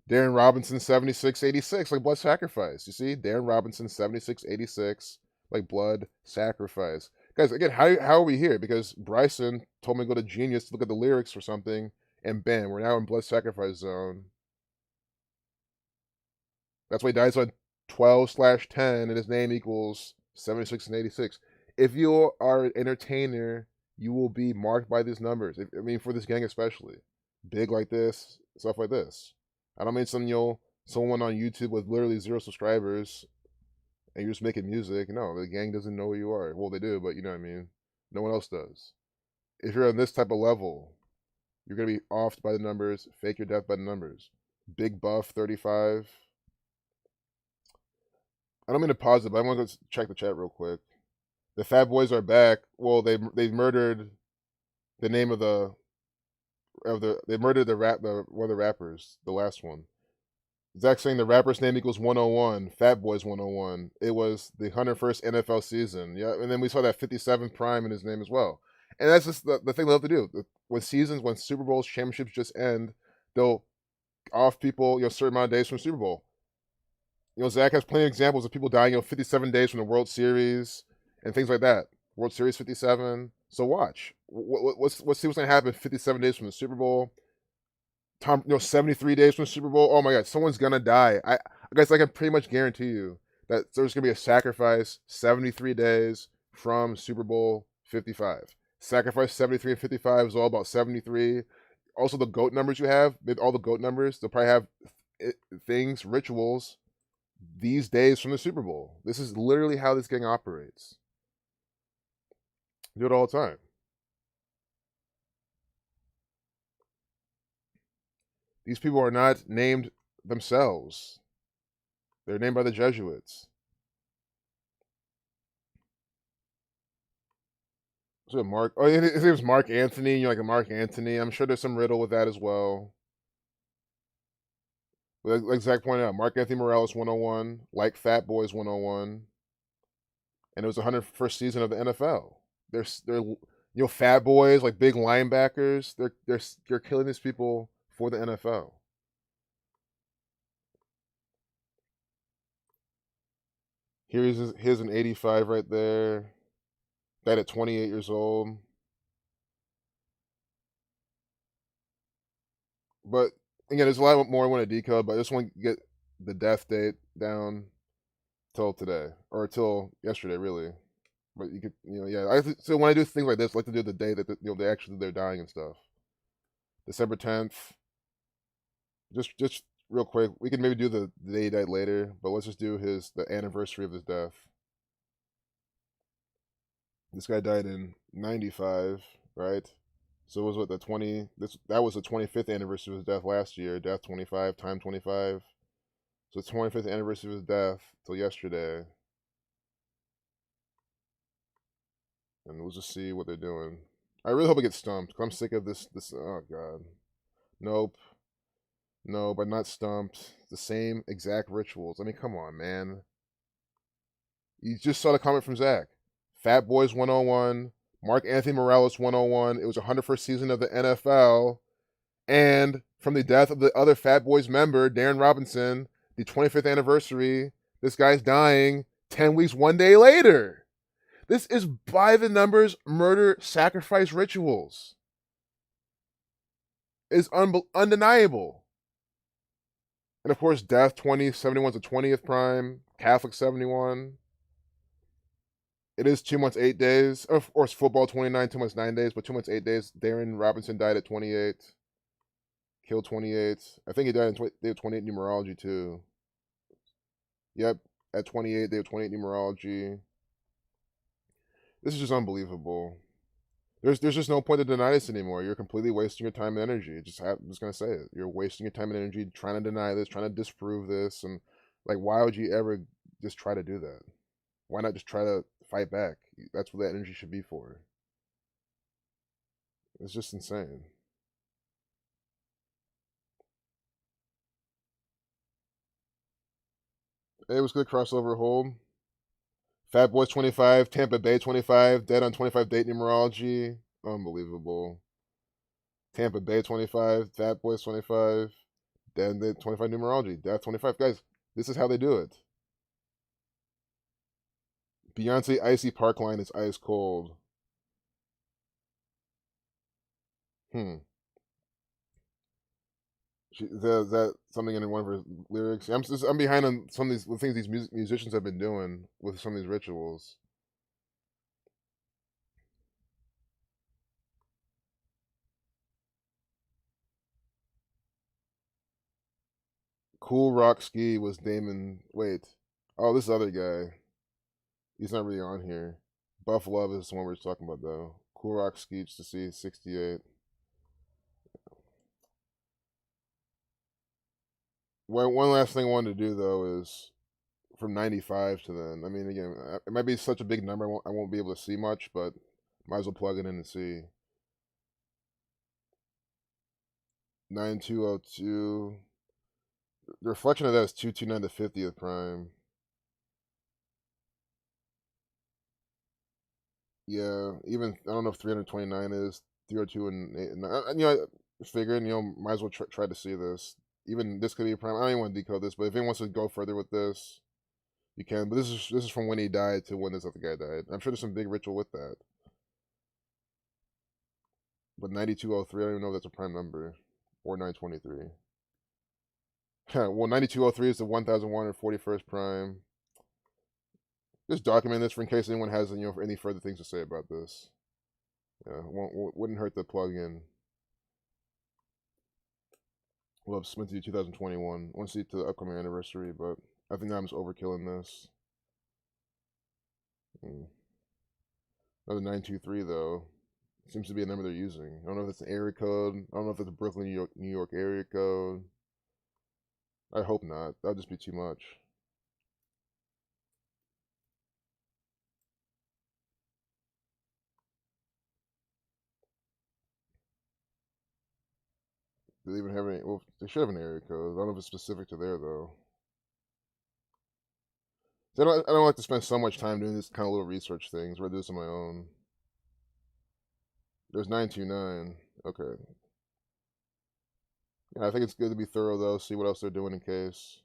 Darren Robinson 7686, like blood sacrifice. You see, Darren Robinson 7686, like blood sacrifice. Guys, again, how are we here? Because Bryson told me to go to Genius to look at the lyrics for something, and bam, we're now in blood sacrifice zone. That's why he dies on 12/10, and his name equals 76 and 86. If you are an entertainer, you will be marked by these numbers. For this gang especially. Big like this, stuff like this. I don't mean someone on YouTube with literally 0 subscribers and you're just making music. No, the gang doesn't know who you are. Well, they do, but you know what I mean? No one else does. If you're on this type of level, you're going to be offed by the numbers, fake your death by the numbers. Big Buff 35. I don't mean to pause it, but I want to go check the chat real quick. The Fat Boys are back. Well, they murdered the name of they murdered one of the rappers, the last one. Zach saying the rapper's name equals 101, Fat Boys 101. It was the 101st NFL season. Yeah, and then we saw that 57th prime in his name as well. And that's just the thing they'll have to do. When Super Bowls, championships just end, they'll off people, a certain amount of days from Super Bowl. Zach has plenty of examples of people dying, 57 days from the World Series and things like that. World Series 57. So watch. Let's see what's going to happen 57 days from the Super Bowl. 73 days from the Super Bowl. Oh my God, someone's gonna die. I guess I can pretty much guarantee you that there's gonna be a sacrifice 73 days from Super Bowl 55. Sacrifice 73 and 55 is all about 73. Also, the GOAT numbers you have, all the GOAT numbers, they'll probably have things, rituals, these days from the Super Bowl. This is literally how this gang operates. Do it all the time. These people are not named themselves. They're named by the Jesuits. So Mark, his name's Mark Anthony. You're like a Mark Anthony. I'm sure there's some riddle with that as well. But like Zach pointed out, Mark Anthony Morales 101, like Fat Boys 101, and it was the 101st season of the NFL. They're Fat Boys, like big linebackers. They're killing these people for the NFL. Here's an 85 right there. Died at 28 years old. But again, there's a lot more I want to decode, but I just want to get the death date down till today, or till yesterday, really. But you could, so when I do things like this, I like to do the day that they're dying and stuff. December 10th. Just real quick, we can maybe do the day he died later, but let's just do the anniversary of his death. This guy died in 95, right? So it was what that was the 25th anniversary of his death last year. Death 25, time 25. So it's 25th anniversary of his death till yesterday. And we'll just see what they're doing. I really hope I get stumped, because I'm sick of this. Oh, God. Nope. No, but not stumped. The same exact rituals. I mean, come on, man. You just saw the comment from Zach. Fat Boys 101, Mark Anthony Morales 101. It was 101st season of the NFL. And from the death of the other Fat Boys member, Darren Robinson, the 25th anniversary, this guy's dying 10 weeks, 1 day later. This is by the numbers murder sacrifice rituals. It's undeniable. And of course, death 71 is the 20th prime, Catholic 71. It is 2 months, 8 days. Of course, football 29, 2 months, 9 days, but 2 months, 8 days. Darren Robinson died at 28. Killed 28. I think he died in day of 28 numerology too. Yep, at 28, day of 28 numerology. This is just unbelievable. There's just no point to deny this anymore. You're completely wasting your time and energy. I'm just gonna say it. You're wasting your time and energy trying to deny this, trying to disprove this, and like, why would you ever just try to do that? Why not just try to fight back? That's what that energy should be for. It's just insane. It was good crossover hold. Fat Boys 25, Tampa Bay 25, dead on 25 date numerology. Unbelievable. Tampa Bay 25, Fat Boys 25, dead on 25 numerology. Death 25. Guys, this is how they do it. Beyonce Icy Parkline is ice cold. Is that something in one of her lyrics? I'm behind on some of the things these musicians have been doing with some of these rituals. Cool Rock Ski was Damon. Wait. Oh, this other guy. He's not really on here. Buff Love is the one we're talking about, though. Cool Rock Ski, just to see 68. One last thing I wanted to do, though, is from 95 to then. I mean, again, it might be such a big number I won't be able to see much, but might as well plug it in and see. 9202. The reflection of that is 229 to 50th prime. Yeah, even I don't know if 329 is 302 and 8 and 9. You know, figuring, you know, might as well try to see this. Even this could be a prime. I don't even want to decode this, but if anyone wants to go further with this, you can. But this is from when he died to when this other guy died. I'm sure there's some big ritual with that. But 9203, I don't even know if that's a prime number. Or 923. Well, 9203 is the 1141st prime. Just document this for in case anyone has, you know, any further things to say about this. Yeah, wouldn't hurt to plug in. We'll have Smithy 2021. I want to see it to the upcoming anniversary, but I think I'm just overkilling this. Another 923 though. Seems to be a number they're using. I don't know if it's an area code. I don't know if it's a Brooklyn, New York area code. I hope not. That'll just be too much. Do they even have any? Well, they should have an area code. I don't know if it's specific to there though. So I don't like to spend so much time doing this kind of little research things. I'd do this on my own. There's 929. Okay. Yeah, I think it's good to be thorough though. See what else they're doing in case.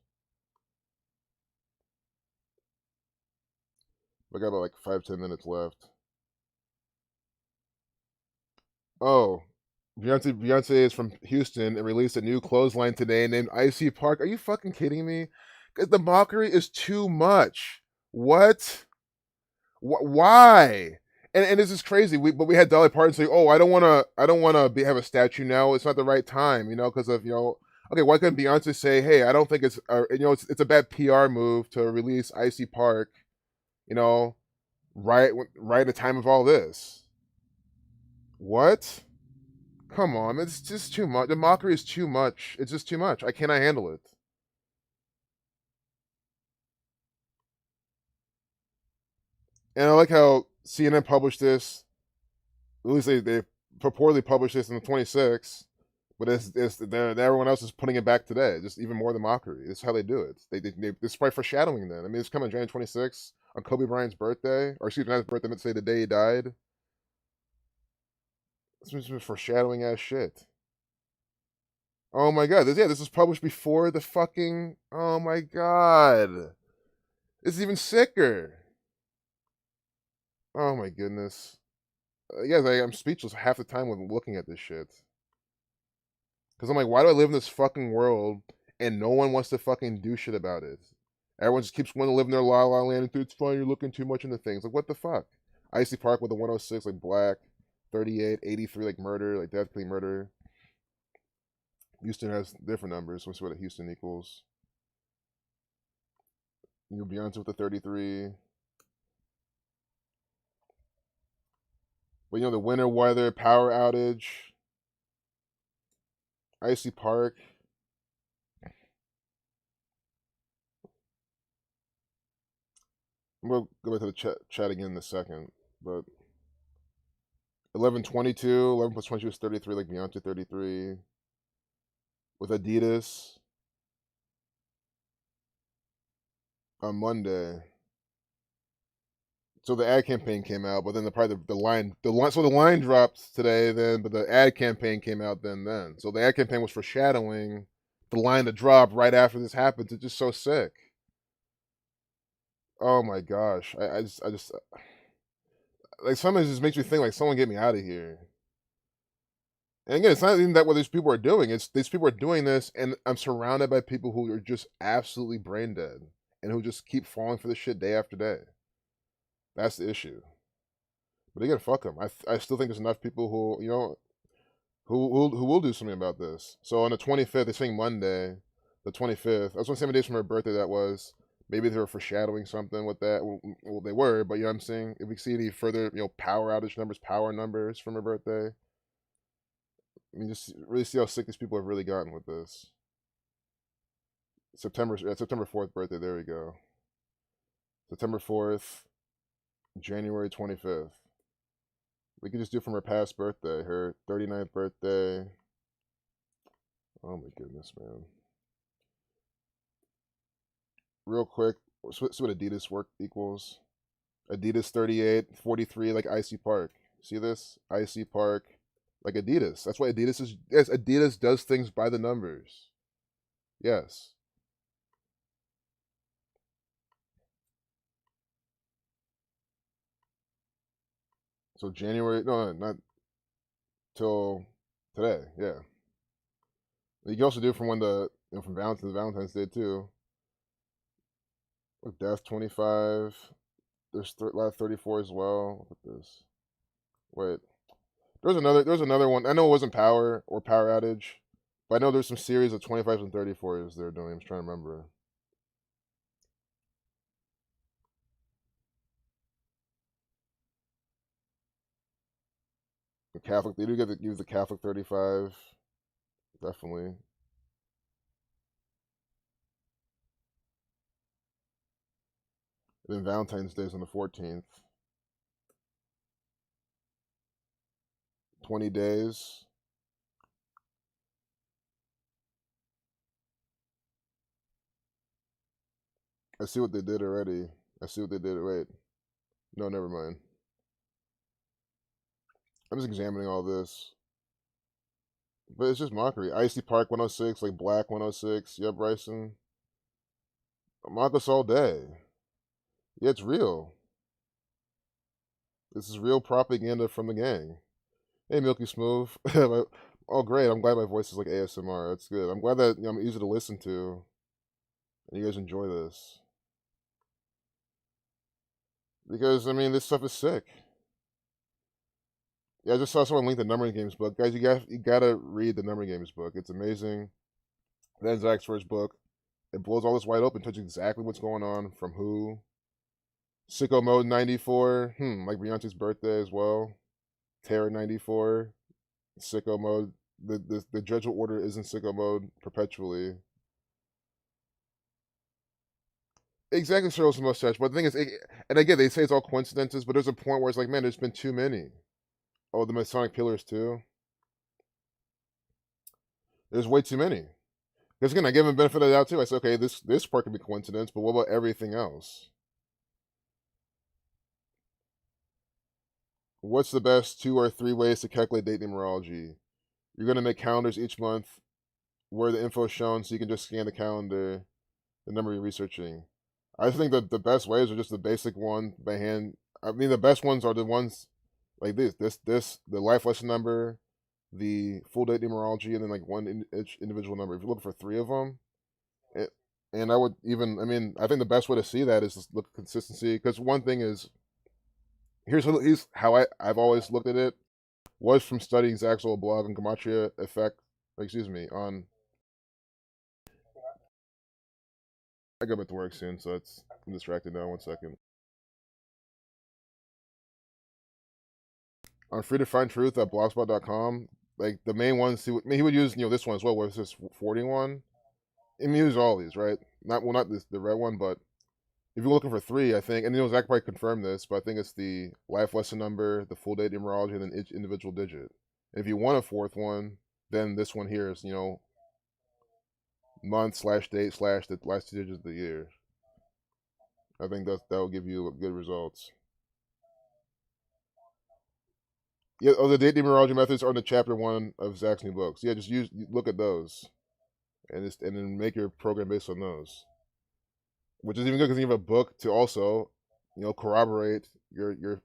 I got about like 5-10 minutes left. Oh, Beyonce is from Houston and released a new clothesline today named Icy Park. Are you fucking kidding me? The mockery is too much. What? Why? And this is crazy. But we had Dolly Parton say, "Oh, I don't want to have a statue now. It's not the right time, you know, because of, you know." Okay, why couldn't Beyonce say, "Hey, I don't think it's you know, it's a bad PR move to release Icy Park, you know, right at the time of all this." What? Come on, it's just too much. The mockery is too much. It's just too much. I cannot handle it. And I like how CNN published this. At least they purportedly published this on the 26th, but everyone else is putting it back today. Just even more than mockery. This is how they do it. It's probably foreshadowing then. I mean, it's coming January 26th on Kobe Bryant's birthday, or excuse me, not his birthday, let's say the day he died. This is foreshadowing ass shit. Oh my god, this was published before the fucking. Oh my god, this is even sicker. Oh my goodness. Yes, I'm speechless half the time when looking at this shit. Because I'm like, why do I live in this fucking world and no one wants to fucking do shit about it? Everyone just keeps wanting to live in their la la land and it's fine, you're looking too much into things. Like, what the fuck? Icy Park with a 106, like black, 38, 83, like murder, like death, clean murder. Houston has different numbers. Let's see what Houston equals. You know, Beyonce with the 33. But you know, the winter weather, power outage, Icy Park. I'm gonna go back to the chat again in a second, but 1122, 11 plus 22 is 33, like Beyonce 33. With Adidas on Monday. So the ad campaign came out, but then the line so the line dropped today then, but the ad campaign came out then. So the ad campaign was foreshadowing the line to drop right after this happens. It's just so sick. Oh my gosh. I just like sometimes it just makes me think like someone get me out of here. And again, it's not even that what these people are doing. It's these people are doing this, and I'm surrounded by people who are just absolutely brain dead and who just keep falling for this shit day after day. That's the issue. But again, fuck them. I still think there's enough people who, you know, who will do something about this. So on the 25th, they're saying Monday, the 25th. I was going to say how many days from her birthday that was. Maybe they were foreshadowing something with that. Well, they were, but you know what I'm saying? If we see any further, you know, power numbers from her birthday, I mean, just really see how sick these people have really gotten with this. September 4th birthday, there we go. September 4th, January 25th. We could just do from her past birthday, her 39th birthday. Oh my goodness, man. Real quick, see what Adidas work equals. Adidas 38, 43, like Icy Park. See this? Icy Park, like Adidas. That's why Adidas is. Yes, Adidas does things by the numbers. Yes. So January, no, not till today. Yeah. You can also do it from when from Valentine's Day too. Look, Death 25. There's a lot of 34 as well. Look at this. Wait. There's another one. I know it wasn't Power or Power Outage, but I know there's some series of 25s and 34s they're doing. I'm just trying to remember. The Catholic, they do use the Catholic 35. Definitely. And then Valentine's Day is on the 14th. 20 days. I see what they did already. I see what they did. Wait. No, never mind. I'm just examining all this. But it's just mockery. Icy Park 106, like Black 106. Yeah, Bryson. Mock us all day. Yeah, it's real. This is real propaganda from the gang. Hey, Milky Smooth. Oh, great. I'm glad my voice is like ASMR. That's good. I'm glad that I'm easy to listen to. And you guys enjoy this. Because, I mean, this stuff is sick. Yeah, I just saw someone link the Numbering Games book. Guys, you gotta read the Numbering Games book. It's amazing. That's Zach's first book. It blows all this wide open, touches exactly what's going on from who. Sicko Mode 94. Like Beyonce's birthday as well. Terror 94. Sicko Mode. The Judicial Order is in Sicko Mode perpetually. Exactly, Cheryl's mustache. But the thing is, and again, they say it's all coincidences, but there's a point where it's like, man, there's been too many. Oh, the Masonic Pillars too. There's way too many. Because again, I give him the benefit of the doubt too. I said, okay, this part could be coincidence, but what about everything else? What's the best 2 or 3 ways to calculate date numerology? You're gonna make calendars each month where the info is shown, so you can just scan the calendar, the number you're researching. I think that the best ways are just the basic one by hand. I mean, the best ones are the ones like this, the life lesson number, the full date numerology, and then like one individual number. If you're looking for 3 of them, and I would even, I mean, I think the best way to see that is to look at consistency. Because one thing is, here's how I've always looked at it, was from studying Zach's old blog on Gematria Effect, on, I go back to work soon, so I'm distracted now, 1 second. On Free to Find Truth at blogspot.com, like the main ones, he would use, this one as well, where it's this 41. And he used all these, right? Not this, the red one, but if you're looking for 3, I think, and Zach probably confirmed this, but I think it's the life lesson number, the full date numerology, and then each individual digit. And if you want a 4th one, then this one here is, month/date/ the last 2 digits of the year. I think that will give you good results. Yeah, the date numerology methods are in the chapter 1 of Zach's new books. Yeah, just look at those, and then make your program based on those. Which is even good because you have a book to also, corroborate your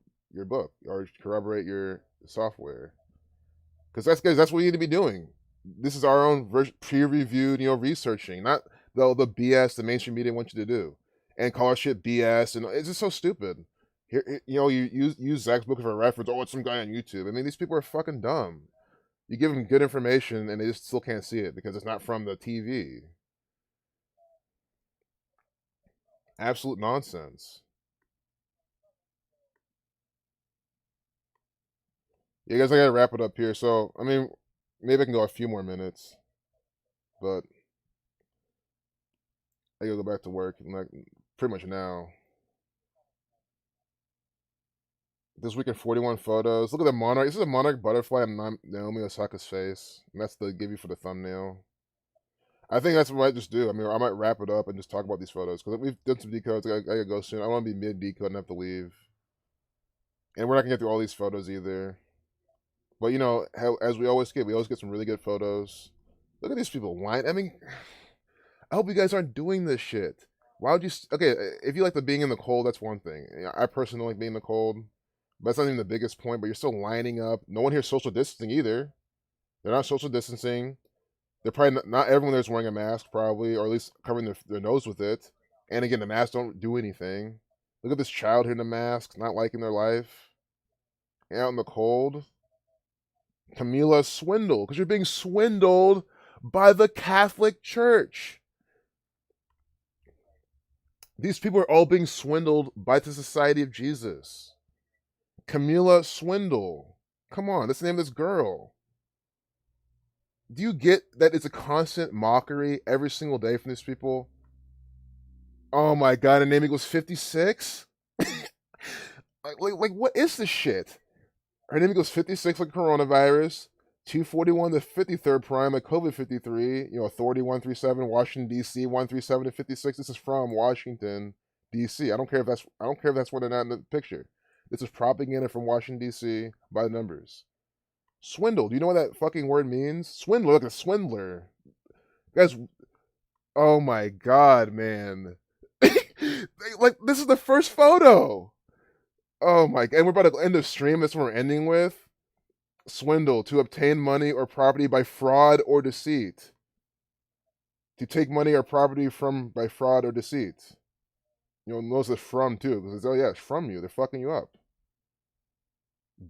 book or corroborate your software. Because that's what you need to be doing. This is our own peer-reviewed, researching, not the BS the mainstream media wants you to do, and call our shit BS, and it's just so stupid. Here, you use Zach's book for a reference. Oh, it's some guy on YouTube. I mean, these people are fucking dumb. You give them good information, and they just still can't see it because it's not from the TV. Absolute nonsense. Yeah, guys, I gotta wrap it up here. So, I mean, maybe I can go a few more minutes, but I gotta go back to work, like pretty much now. This week in 41 photos. Look at the monarch. This is a monarch butterfly on Naomi Osaka's face. And that's the give you for the thumbnail. I think that's what I might just do. I mean, I might wrap it up and just talk about these photos. Because we've done some decodes. I gotta go soon. I want to be mid-decode and have to leave. And we're not going to get through all these photos either. But, you know, as we always get some really good photos. Look at these people lying. I mean, I hope you guys aren't doing this shit. Why would you... Okay, if you like the being in the cold, that's one thing. I personally don't like being in the cold. But that's not even the biggest point. But you're still lining up. No one here's social distancing either. They're not social distancing. They're probably not everyone there's wearing a mask, probably, or at least covering their nose with it. And again, the masks don't do anything. Look at this child here in a mask, not liking their life. Out in the cold. Camila swindle, because you're being swindled by the Catholic Church. These people are all being swindled by the Society of Jesus. Camila Swindle. Come on, that's the name of this girl. Do you get that it's a constant mockery every single day from these people? Oh my god, her name equals 56? like what is this shit? Her name equals 56 like coronavirus, 241 the 53rd prime like COVID 53, you know, Authority 137, Washington DC 137 to 56. This is from Washington DC. I don't care if that's what they're not in the picture. This is propaganda from Washington DC by the numbers. Swindle. Do you know what that fucking word means? Swindler, like a swindler. Guys, oh my god, man. Like, this is the first photo. Oh my god. And we're about to end the stream. That's what we're ending with. Swindle. To obtain money or property by fraud or deceit. To take money or property by fraud or deceit. You'll notice it's from too. Because it's, oh yeah, it's from you. They're fucking you up.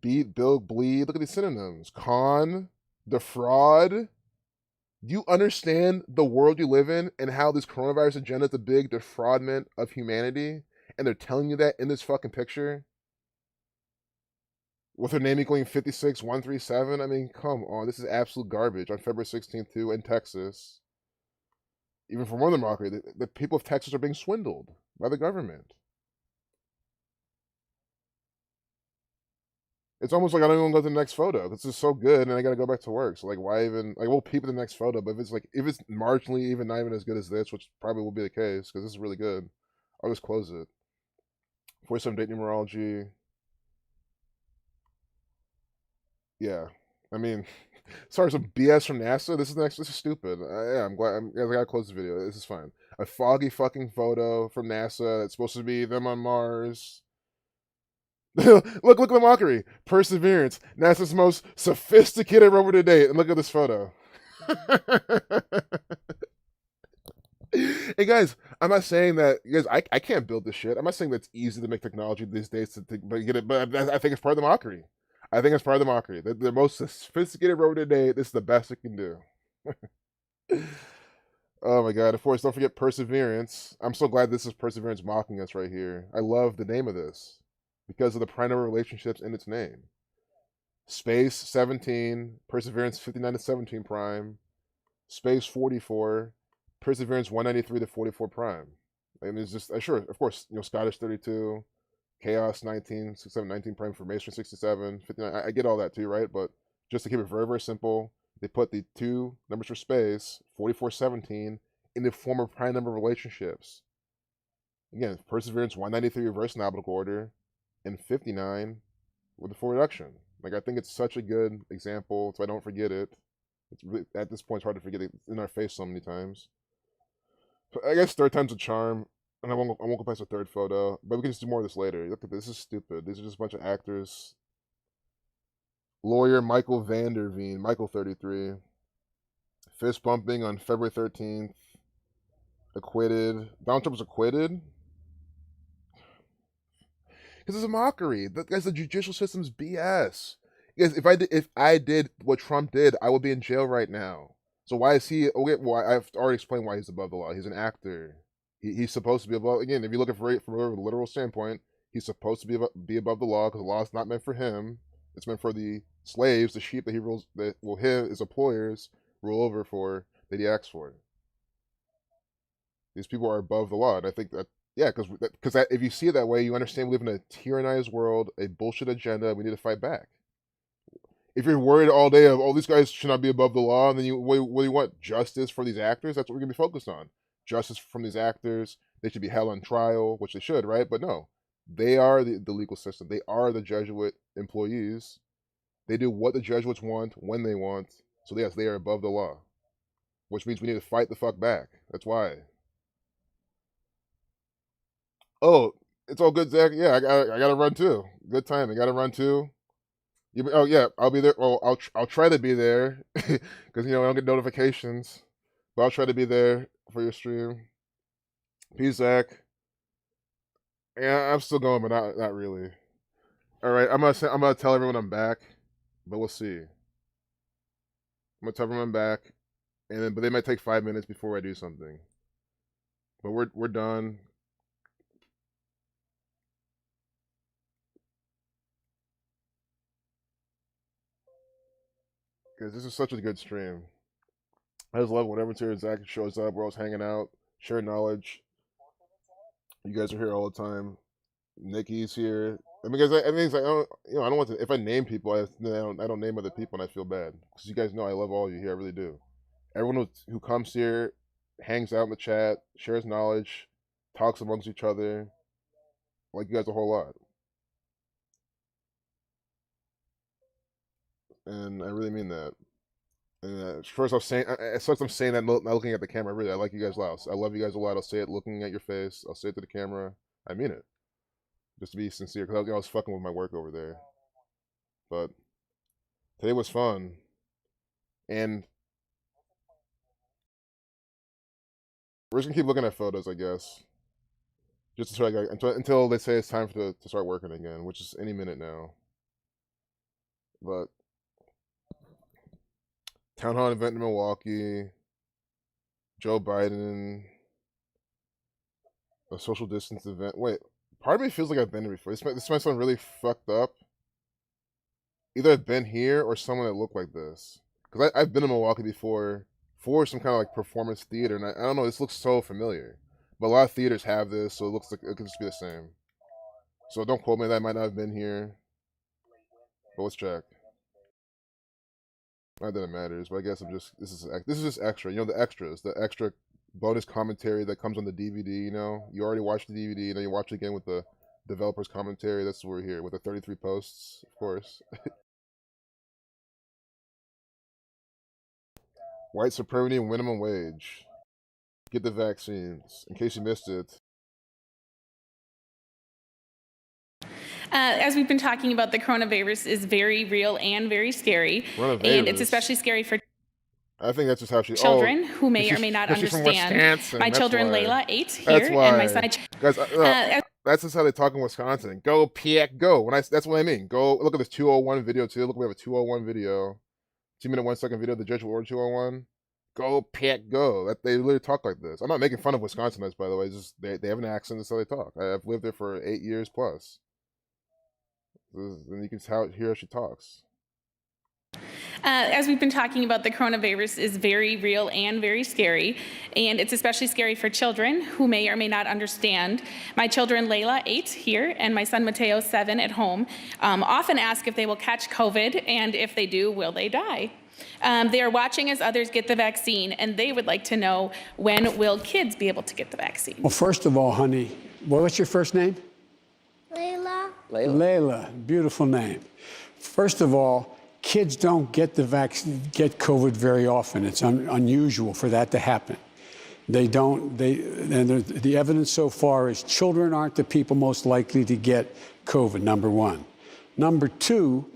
Beat, build, bleed. Look at these synonyms. Con, defraud. Do you understand the world you live in and how this coronavirus agenda is a big defraudment of humanity? And they're telling you that in this fucking picture? With her name equaling 56137? I mean, come on. This is absolute garbage on February 16th too in Texas. Even for more than mockery, the people of Texas are being swindled by the government. It's almost like I don't even go to the next photo. This is so good, and I got to go back to work. So, like, why even... Like, we'll peep at the next photo, but if it's marginally even not even as good as this, which probably will be the case, because this is really good, I'll just close it. 47 date numerology. Yeah. I mean, sorry, some BS from NASA. This is stupid. Yeah, I'm glad. I gotta close the video. This is fine. A foggy fucking photo from NASA. It's supposed to be them on Mars. look at the mockery. Perseverance, NASA's most sophisticated rover to date. And look at this photo. Hey guys, I'm not saying that, you guys, I can't build this shit. I'm not saying that it's easy to make technology these days to get it, but I think it's part of the mockery. I think it's part of the mockery. The most sophisticated rover to date, this is the best it can do. Oh my god, of course, don't forget Perseverance. I'm so glad this is Perseverance mocking us right here. I love the name of this. Because of the prime number relationships in its name. Space 17, Perseverance 59 to 17 prime, Space 44, Perseverance 193 to 44 prime. And it's just, sure, of course, you know, Scottish 32, Chaos 19, 67, 19 prime, Formation 67, 59. I get all that too, right? But just to keep it very, very simple, they put the two numbers for space, 44, 17, in the form of prime number relationships. Again, Perseverance 193 reverse numerical order, and 59 with the full reduction. Like, I think it's such a good example, so I don't forget it. It's really, at this point, it's hard to forget it. It's in our face so many times. So I guess third time's a charm, and I won't go past the third photo, but we can just do more of this later. Look at this. This is stupid. These are just a bunch of actors. Lawyer Michael Vanderveen, Michael 33. Fist bumping on February 13th. Acquitted. Donald Trump was acquitted? Because it's a mockery. Guys, the judicial system's BS. Guys, if I did what Trump did, I would be in jail right now. So why is he? Okay, well, I've already explained why he's above the law. He's an actor. He's supposed to be above. Again, if you look at it from a literal standpoint, he's supposed to be above the law because the law is not meant for him. It's meant for the slaves, the sheep that he rules, that will his employers rule over for, that he acts for. These people are above the law, and I think that Yeah, because if you see it that way, you understand we live in a tyrannized world, a bullshit agenda. We need to fight back. If you're worried all day of, oh, these guys should not be above the law, and then what do you want? Justice for these actors? That's what we're gonna be focused on. Justice from these actors. They should be held on trial, which they should, right? But no, they are the legal system. They are the Jesuit employees. They do what the Jesuits want when they want. So yes, they are above the law, which means we need to fight the fuck back. That's why. Oh, it's all good, Zach. Yeah, I gotta run too. Good time. I gotta run too. Oh yeah, I'll be there. Well, I'll try to be there because I don't get notifications, but I'll try to be there for your stream. Peace, Zach. Yeah, I'm still going, but not really. All right, I'm gonna tell everyone I'm back, but we'll see. I'm gonna tell everyone I'm back, but they might take 5 minutes before I do something. But we're done. Because this is such a good stream. I just love whenever Zach shows up, we're always hanging out, share knowledge. You guys are here all the time. Nikki's here. I mean, because I mean, it's like, I don't want to. If I name people, I don't name other people, and I feel bad because you guys know I love all of you here. I really do. Everyone who comes here, hangs out in the chat, shares knowledge, talks amongst each other. I like you guys a whole lot, and I really mean that. And first, I'm saying that not looking at the camera. Really, I like you guys a lot. I love you guys a lot. I'll say it looking at your face. I'll say it to the camera. I mean it. Just to be sincere, because I was fucking with my work over there. But today was fun, and we're just gonna keep looking at photos, I guess, just to try until they say it's time to start working again, which is any minute now. But town hall event in Milwaukee, Joe Biden, a social distance event. Wait, part of me feels like I've been here before. This might sound really fucked up. Either I've been here or someone that looked like this. Because I've been in Milwaukee before for some kind of like performance theater, and I don't know, this looks so familiar. But a lot of theaters have this, so it looks like it could just be the same. So don't quote me, that might not have been here. But let's check. Not that it matters, but I guess this is just extra. You know, the extras, the extra bonus commentary that comes on the DVD. You already watched the DVD, and then you watch it again with the developer's commentary. That's what we're here with the 33 posts, of course. White supremacy and minimum wage. Get the vaccines. In case you missed it. As we've been talking about, the coronavirus is very real and very scary. And it's especially scary for I think that's just how children who may or may not understand. My children, Layla, 8 here, and my son. Guys, that's just how they talk in Wisconsin. Go, Piek, go. That's what I mean. Go look at this 201 video too. Look, we have a 201 video. 2-minute 1-second video of the Jesuit Order 201. Go, Piek, go. They literally talk like this. I'm not making fun of Wisconsinites, by the way. It's just they have an accent. That's how they talk. I've lived there for 8 years plus. And you can hear how she talks. As we've been talking about, the coronavirus is very real and very scary, and it's especially scary for children who may or may not understand. My children, Layla, 8 here, and my son, Mateo, 7 at home, often ask if they will catch COVID, and if they do, will they die? They are watching as others get the vaccine, and they would like to know, when will kids be able to get the vaccine? Well, first of all, honey, what's your first name? Layla. Layla, beautiful name. First of all, kids don't get get COVID very often. It's unusual for that to happen. They don't. And the evidence so far is children aren't the people most likely to get COVID. Number one. Number two,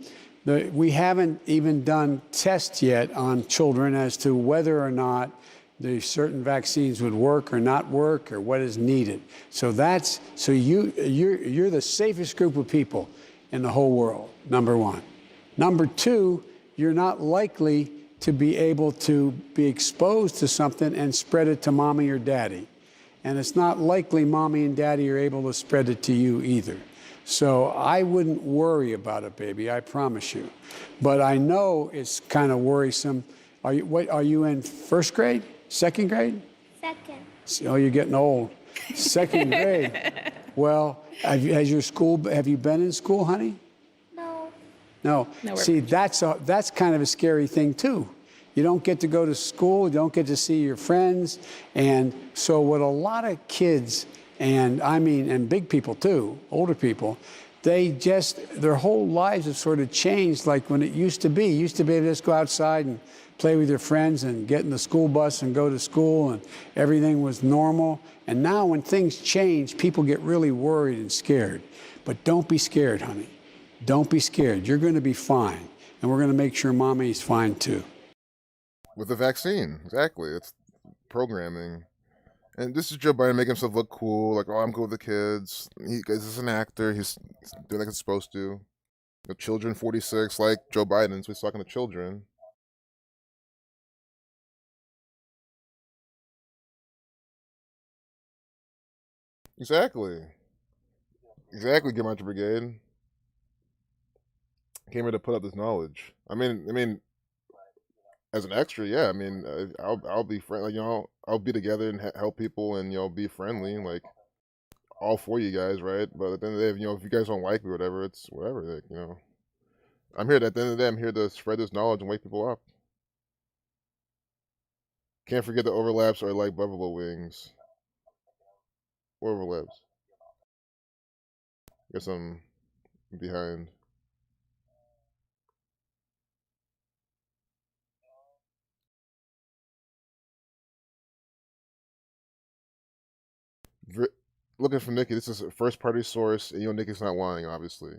we haven't even done tests yet on children as to whether or not the certain vaccines would work or not work or what is needed. So you're the safest group of people in the whole world, number one. Number two, you're not likely to be able to be exposed to something and spread it to mommy or daddy. And it's not likely mommy and daddy are able to spread it to you either. So I wouldn't worry about it, baby, I promise you. But I know it's kind of worrisome. Are you in first grade? Second grade? Second. Oh, you're getting old. Second grade. Well, have you been in school, honey? No. No. No, we're- See, that's kind of a scary thing too. You don't get to go to school, you don't get to see your friends, and so what a lot of kids, and big people too, older people, their whole lives have sort of changed like when it used to be. You used to be able to just go outside and play with your friends and get in the school bus and go to school and everything was normal. And now when things change, people get really worried and scared. But don't be scared, honey. Don't be scared. You're going to be fine. And we're going to make sure mommy's fine too. With the vaccine, exactly. It's programming. And this is Joe Biden making himself look cool, like, oh, I'm cool with the kids. This is an actor. He's doing like it's supposed to. The children 46, like Joe Biden, so he's talking to children. Exactly. Exactly, Gematria Brigade. Came here to put up this knowledge. I mean, as an extra, yeah. I mean, I'll be friendly. I'll be together and help people, and be friendly, like all for you guys, right? But at the end of the day, if you guys don't like me, or whatever, it's whatever. Like, I'm here. At the end of the day, I'm here to spread this knowledge and wake people up. Can't forget the overlaps are like buffalo wings. What overlaps? Guess I'm behind. Looking for Nikki, this is a first party source, and Nikki's not lying, obviously.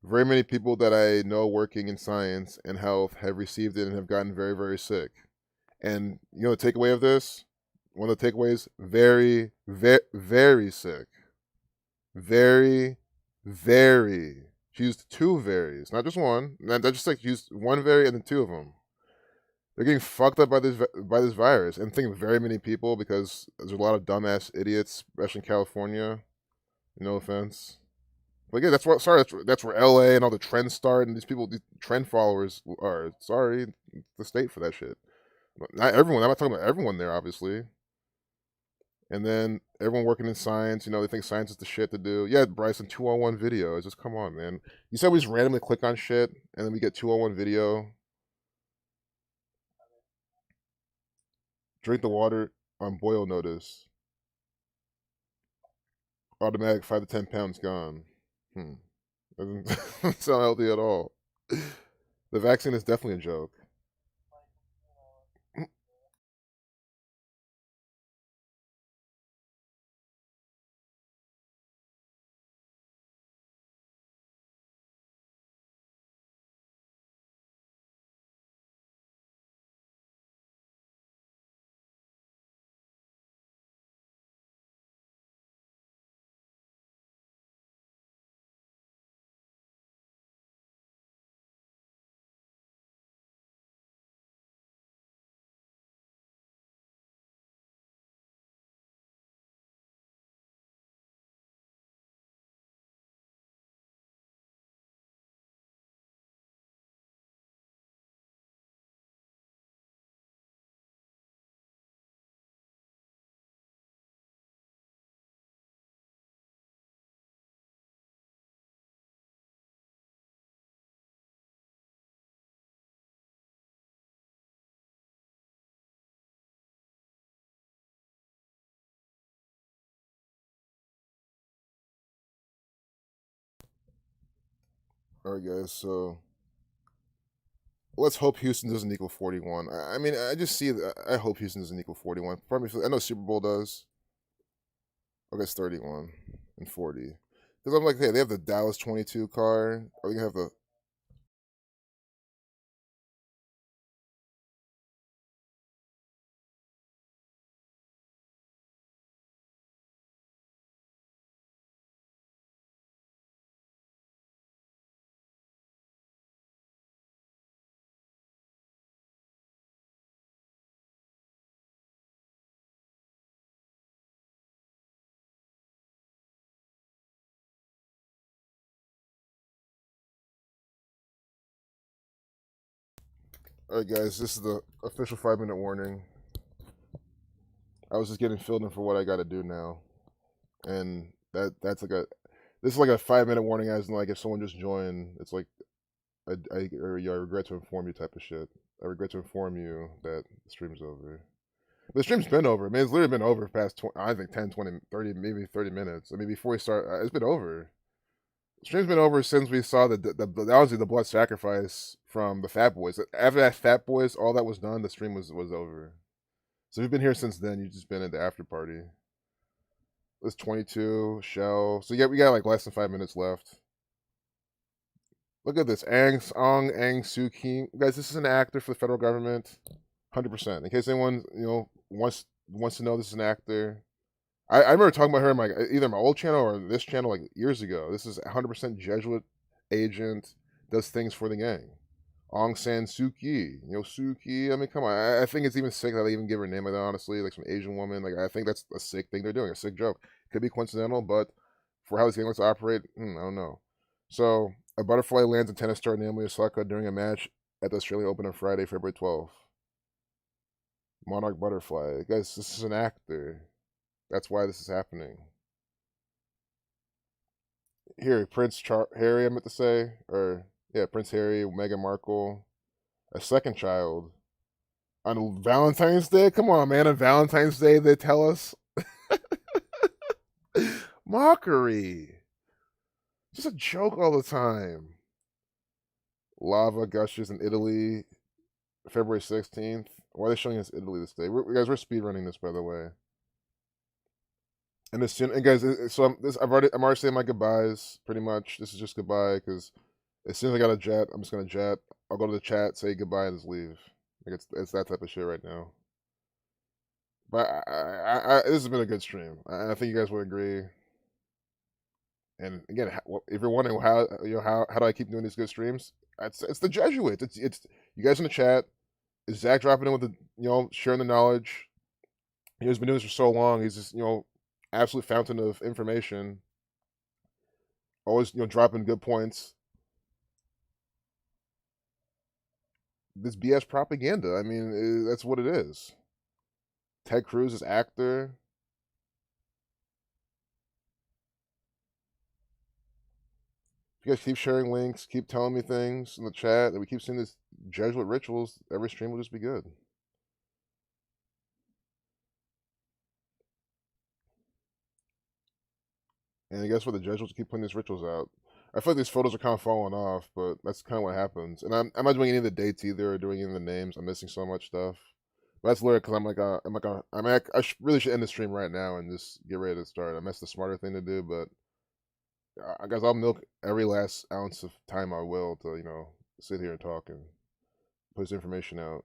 Very many people that I know working in science and health have received it and have gotten very, very sick. And the takeaway of this, one of the takeaways, very, very, very sick. Very, very. She used two varies, not just one. Not just like used one very and then two of them. They're getting fucked up by this virus, and I think very many people, because there's a lot of dumbass idiots, especially in California. No offense, but yeah, that's where LA and all the trends start, and these trend followers are. Sorry, the state for that shit. Not everyone. I'm not talking about everyone there, obviously. And then everyone working in science, they think science is the shit to do. Yeah, Bryson, 201 video. It's just, come on, man. You said we just randomly click on shit, and then we get 201 video. Drink the water on boil notice. Automatic 5 to 10 pounds gone. Doesn't sound healthy at all. The vaccine is definitely a joke. Alright, guys, so let's hope Houston doesn't equal 41. I mean, I just see that. I hope Houston doesn't equal 41. I know Super Bowl does. Okay, it's 31 and 40. Because I'm like, hey, they have the Dallas 22 car. Are we going to have the. Alright, guys, this is the official 5-minute warning. I was just getting filled in for what I got to do now. and that's like a this is like a 5-minute warning, as in like if someone just joined, it's like I regret to inform you type of shit. I regret to inform you that the stream's over. The stream's been over. I mean, it's literally been over for past I think 10, 20, 30, maybe 30 minutes. I mean, before we start, it's been over. The stream's been over since we saw honestly the blood sacrifice from the Fat Boys. After that Fat Boys, all that was done, the stream was over. So if you've been here since then, you've just been at the after party. It's 22, Shell. So yeah, we got like less than 5 minutes left. Look at this. Aung Suu Kyi. Guys, this is an actor for the federal government. 100%. In case anyone, wants to know, this is an actor. I remember talking about her in either my old channel or this channel like years ago. This is 100% Jesuit agent, does things for the gang. Aung San Suu Kyi. Suu Kyi. I mean, come on. I think it's even sick that they even give her a name like that, honestly. Like some Asian woman. Like, I think that's a sick thing they're doing. A sick joke. Could be coincidental, but for how this gang wants to operate, I don't know. So, a butterfly lands in tennis star Naomi Osaka during a match at the Australian Open on Friday, February 12th. Monarch butterfly. Guys, this is an actor. That's why this is happening. Here, Harry, I meant to say. Prince Harry, Meghan Markle. A second child. On Valentine's Day? Come on, man. On Valentine's Day, they tell us. Mockery. Just a joke all the time. Lava gushes in Italy, February 16th. Why are they showing us Italy this day? Guys, we're speedrunning this, by the way. And guys, so I'm already saying my goodbyes, pretty much. This is just goodbye, because as soon as I got a jet, I'm just gonna jet. I'll go to the chat, say goodbye, and just leave. Like it's that type of shit right now. But this has been a good stream. I think you guys would agree. And again, if you're wondering how do I keep doing these good streams, it's the Jesuits. It's you guys in the chat. Is Zach dropping in with the sharing the knowledge? He's been doing this for so long. He's just absolute fountain of information. Always dropping good points. This BS propaganda. I mean, that's what it is. Ted Cruz is actor. If you guys keep sharing links, keep telling me things in the chat, that we keep seeing these Jesuit rituals, every stream will just be good. And guess what? The Jesuits keep putting these rituals out. I feel like these photos are kind of falling off, but that's kind of what happens. And I'm not doing any of the dates either, or doing any of the names. I'm missing so much stuff. But that's literally because I really should end the stream right now and just get ready to start. That's the smarter thing to do, but guys, I'll milk every last ounce of time I will to sit here and talk and put this information out.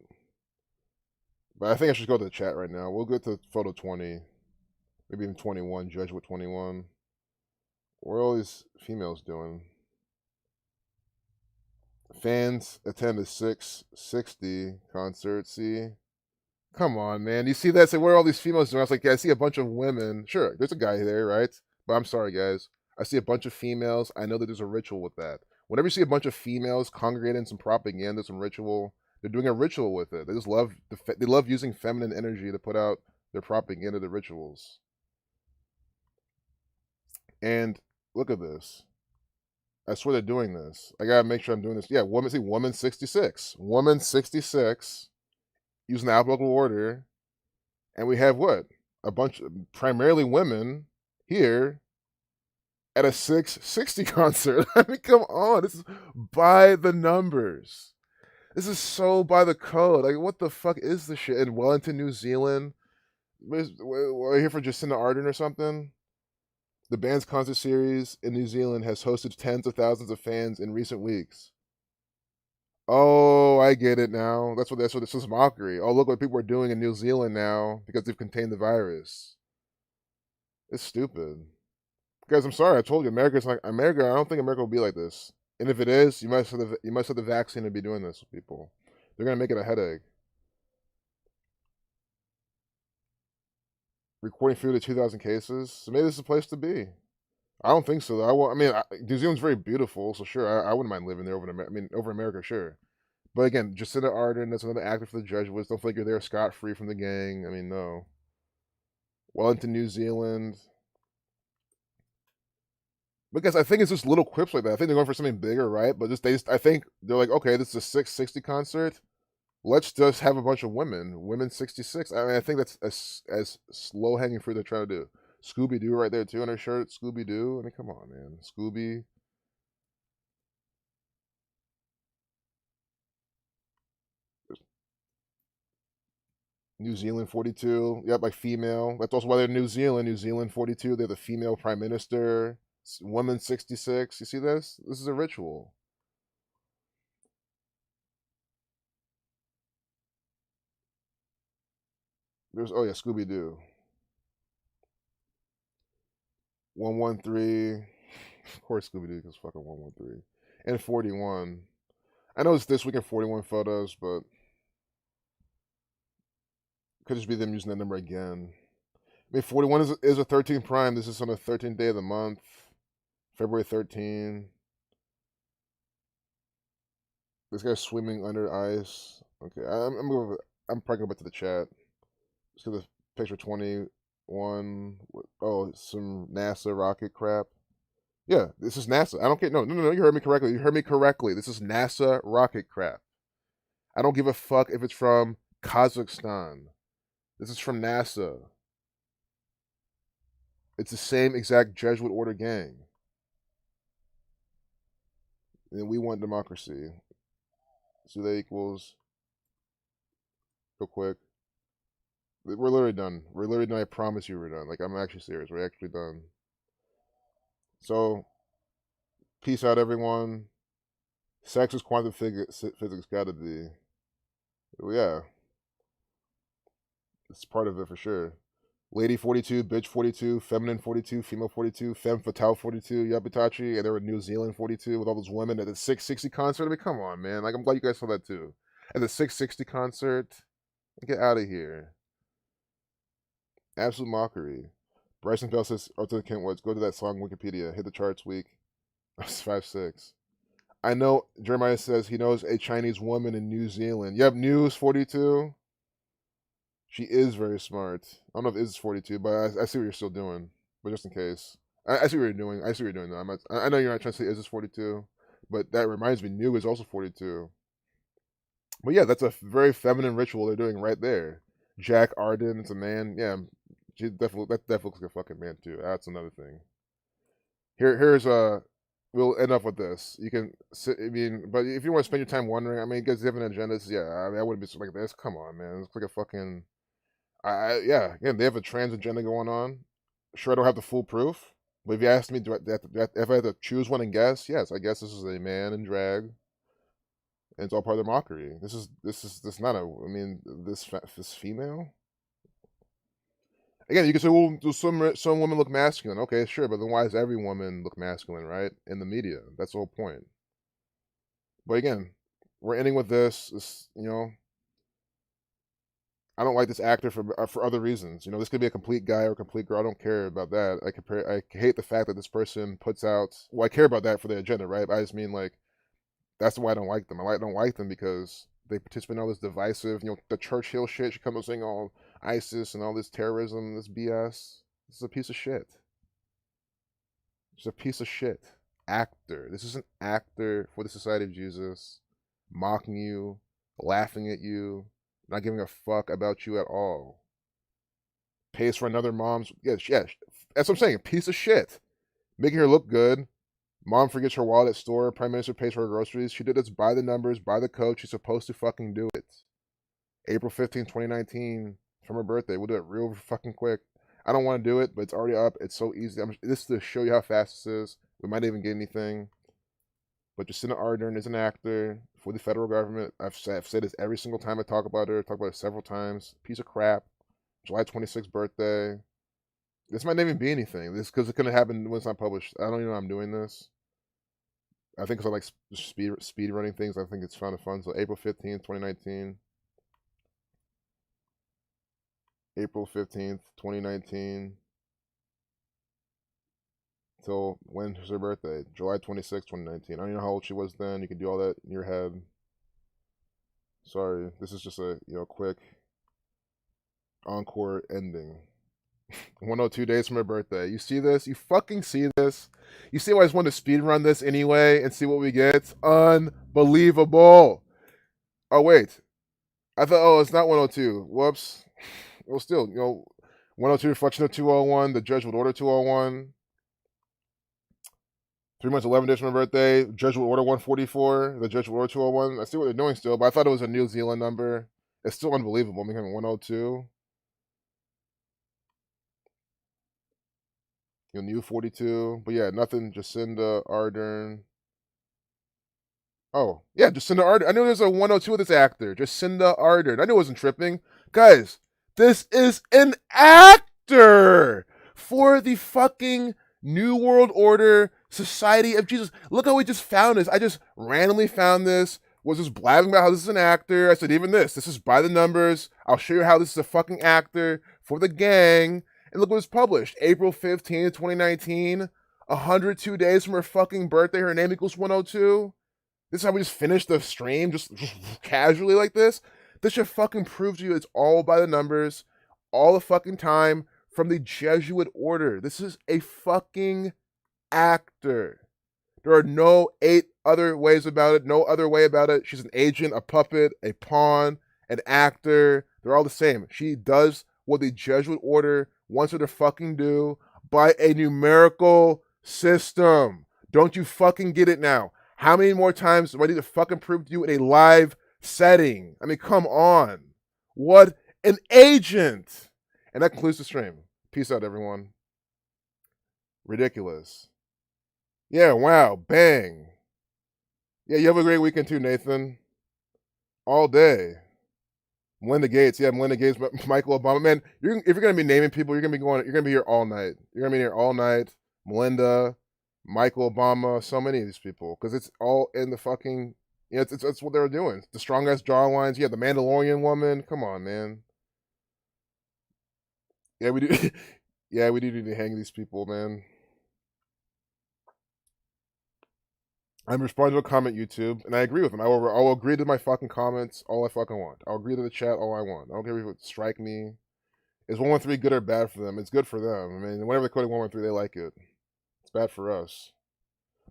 But I think I should go to the chat right now. We'll get to photo 20, maybe even 21. Jesuit 21. What are all these females doing? Fans attend a 660 concert. See, come on, man. You see that? Say, what are all these females doing? I was like, yeah, I see a bunch of women. Sure, there's a guy there, right? But I'm sorry, guys. I see a bunch of females. I know that there's a ritual with that. Whenever you see a bunch of females congregating some propaganda, some ritual, they're doing a ritual with it. They just love they love using feminine energy to put out their propaganda, the rituals. And look at this. I swear they're doing this. I gotta make sure I'm doing this. Yeah, woman 66. Woman 66 using the alphabetical order. And we have what? A bunch of primarily women here at a 660 concert. I mean, come on. This is by the numbers. This is so by the code. Like, what the fuck is this shit? In Wellington, New Zealand? We're here for Jacinda Ardern or something? The band's concert series in New Zealand has hosted tens of thousands of fans in recent weeks. Oh, I get it now. That's what this is mockery. Oh, look what people are doing in New Zealand now because they've contained the virus. It's stupid. Guys, I'm sorry. I told you, America's like America. I don't think America will be like this. And if it is, you must have the vaccine to be doing this with people. They're gonna make it a headache. Recording 50 to 2,000 cases. So maybe this is a place to be. I don't think so. New Zealand's very beautiful, so sure, I wouldn't mind living there over America, sure. But again, Jacinda Ardern, that's another actor for the Jesuits. Don't feel like you're there scot-free from the gang. I mean, no. Wellington, New Zealand. Because I think it's just little quips like that. I think they're going for something bigger, right? But I think they're like, okay, this is a 660 concert. Let's just have a bunch of women 66. I mean, I think that's as slow hanging fruit they're trying to do. Scooby Doo right there too on her shirt. Scooby Doo. I mean, come on, man. Scooby. New Zealand 42. Yep, like female. That's also why they're New Zealand. New Zealand 42. They're the female prime minister. Woman 66. You see this? This is a ritual. There's, oh yeah, Scooby Doo. 113. Of course, Scooby Doo because fucking 113. And 41. I know it's this week in 41 photos, but could just be them using that number again. I mean, 41 is a 13 prime. This is on the 13th day of the month, February 13. This guy's swimming under ice. Okay, I'm probably going back to the chat. Let's get the picture 21. Oh, some NASA rocket crap. Yeah, this is NASA. I don't care. No. You heard me correctly. You heard me correctly. This is NASA rocket crap. I don't give a fuck if it's from Kazakhstan. This is from NASA. It's the same exact Jesuit order gang. And we want democracy. So that equals. Real quick. We're literally done. We're literally done. I promise you we're done. Like, I'm actually serious. We're actually done. So, peace out, everyone. Sex is quantum physics gotta be. Yeah. It's part of it for sure. Lady 42, bitch 42, feminine 42, female 42, femme fatale 42, Yabutachi, and there were New Zealand 42 with all those women at the 660 concert. I mean, come on, man. Like, I'm glad you guys saw that too. At the 660 concert, get out of here. Absolute mockery. Bryson Bell says, Arthur Kentwoods, go to that song Wikipedia. Hit the charts week. That's 5-6. I know Jeremiah says he knows a Chinese woman in New Zealand. You have News 42. She is very smart. I don't know if it is 42, but I see what you're still doing. But just in case. I see what you're doing. I see what you're doing, though. I know you're not trying to say is this 42, but that reminds me, New is also 42. But yeah, that's a very feminine ritual they're doing right there. Jack Arden, it's a man. Yeah, that definitely looks like a fucking man, too. That's another thing. Here's we'll end up with this. You can sit. I mean, but if you want to spend your time wondering, I mean, because different agendas, yeah. I mean, I wouldn't be like this. Come on, man. It's like a fucking. Yeah. Again, they have a trans agenda going on. Sure, I don't have the full proof, but if you asked me, if I had to choose one and guess, yes, I guess this is a man in drag, and it's all part of the mockery. This is not a. I mean, this female. Again, you can say, well, do some women look masculine? Okay, sure, but then why does every woman look masculine, right? In the media, that's the whole point. But again, we're ending with this. You know, I don't like this actor for other reasons. You know, this could be a complete guy or a complete girl. I don't care about that. I hate the fact that this person puts out. Well, I care about that for the agenda, right? But I just mean like, that's why I don't like them. I don't like them because they participate in all this divisive, you know, the Churchill shit. She comes up saying all ISIS and all this terrorism, this BS. This is a piece of shit. It's a piece of shit. Actor. This is an actor for the Society of Jesus, mocking you, laughing at you, not giving a fuck about you at all. Pays for another mom's. Yeah, that's what I'm saying. A piece of shit. Making her look good. Mom forgets her wallet at store. Prime Minister pays for her groceries. She did this by the numbers, by the code. She's supposed to fucking do it. April 15, 2019, from her birthday. We'll do it real fucking quick. I don't want to do it, but it's already up. It's so easy. This is to show you how fast this is. We might even get anything. But Jacinda Ardern is an actor for the federal government. I've said this every single time I talk about her. I talk about it several times. Piece of crap. July 26th birthday. This might not even be anything. This because it couldn't happen when it's not published. I don't even know I'm doing this. I think because I like speed running things. I think it's kind of fun. So April 15th, 2019. April 15th, 2019. Till when's her birthday? July 26th, 2019. I don't even know how old she was then. You can do all that in your head. Sorry, this is just a quick encore ending. 102 days from my birthday. You see this? You fucking see this? You see why I just wanted to speed run this anyway and see what we get? Unbelievable. Oh, wait. I thought, oh, it's not 102. Whoops. Well, still, 102 reflection of 201, the Judge would order 201. 3 months, 11 days from my birthday, Judge would order 144, the Judge would order 201. I see what they're doing still, but I thought it was a New Zealand number. It's still unbelievable. I'm becoming 102. New 42. But yeah, nothing. Jacinda Ardern. Oh, yeah, Jacinda Ardern. I knew there's a 102 with this actor. Jacinda Ardern. I knew it wasn't tripping. Guys, this is an actor for the fucking New World Order Society of Jesus. Look how we just found this. I just randomly found this. Was just blabbing about how this is an actor. I said, even this is by the numbers. I'll show you how this is a fucking actor for the gang. And look what was published. April 15th, 2019. 102 days from her fucking birthday. Her name equals 102. This is how we just finished the stream, just casually like this. This should fucking prove to you it's all by the numbers, all the fucking time, from the Jesuit order. This is a fucking actor. There are no 8 other ways about it, no other way about it. She's an agent, a puppet, a pawn, an actor. They're all the same. She does what the Jesuit order wants her to fucking do by a numerical system. Don't you fucking get it now? How many more times do I need to fucking prove to you in a live setting? I mean, come on. What an agent. And that concludes the stream. Peace out, everyone. Ridiculous. Yeah, wow. Bang. Yeah, you have a great weekend too, Nathan. All day. Melinda Gates. Yeah, Melinda Gates, Michael Obama. Man, if you're going to be naming people, you're going to be here all night. You're going to be here all night. Melinda, Michael Obama, so many of these people. Because it's all in the fucking, it's what they were doing. The strongest jawlines. Yeah, the Mandalorian woman. Come on, man. Yeah, we do. Yeah, we do need to hang these people, man. I'm responding to a comment, YouTube, and I agree with them. I will agree to my fucking comments all I fucking want. I'll agree to the chat all I want. I don't care if it strike me. Is 113 good or bad for them? It's good for them. I mean, whenever they code 113, they like it. It's bad for us.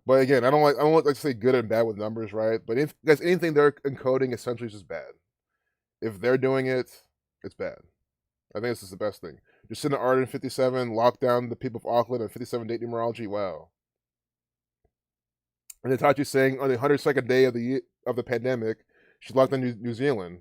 But again, I don't like to say good and bad with numbers, right? But guys, anything they're encoding essentially is just bad. If they're doing it, it's bad. I think this is the best thing. Jacinda Ardern, 57, locked down the people of Auckland, and 57 date numerology. Wow. And Hitachi saying on the 102nd day of the pandemic, she locked down New Zealand,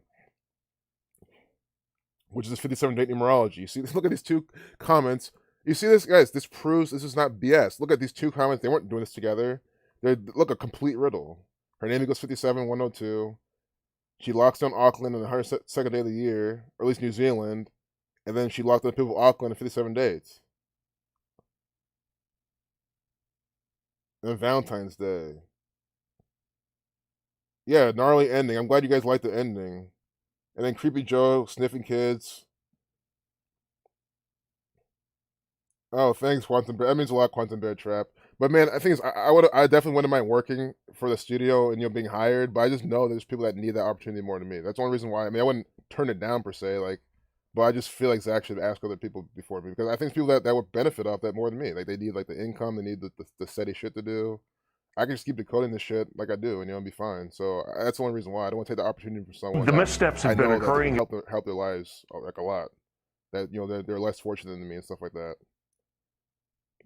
which is 57 date numerology. You see, look at these 2 comments. You see this, guys? This proves this is not BS. Look at these 2 comments. They weren't doing this together. Look, a complete riddle. Her name equals 57, 102. She locks down Auckland on the 102nd day of the year, or at least New Zealand, and then she locked down the people of Auckland in 57 dates. And then Valentine's Day. Yeah, gnarly ending. I'm glad you guys liked the ending. And then Creepy Joe, sniffing kids. Oh, thanks, Quantum Bear. That means a lot, Quantum Bear Trap. But man, I think I definitely wouldn't mind working for the studio and being hired. But I just know there's people that need that opportunity more than me. That's the only reason why. I mean, I wouldn't turn it down per se, but I just feel like Zach should ask other people before me, because I think people that would benefit off that more than me. Like, they need the income, they need the steady shit to do. I can just keep decoding this shit like I do, and be fine. So that's the only reason why I don't want to take the opportunity from someone. The missteps have been occurring. Help their lives like a lot. That they're less fortunate than me and stuff like that.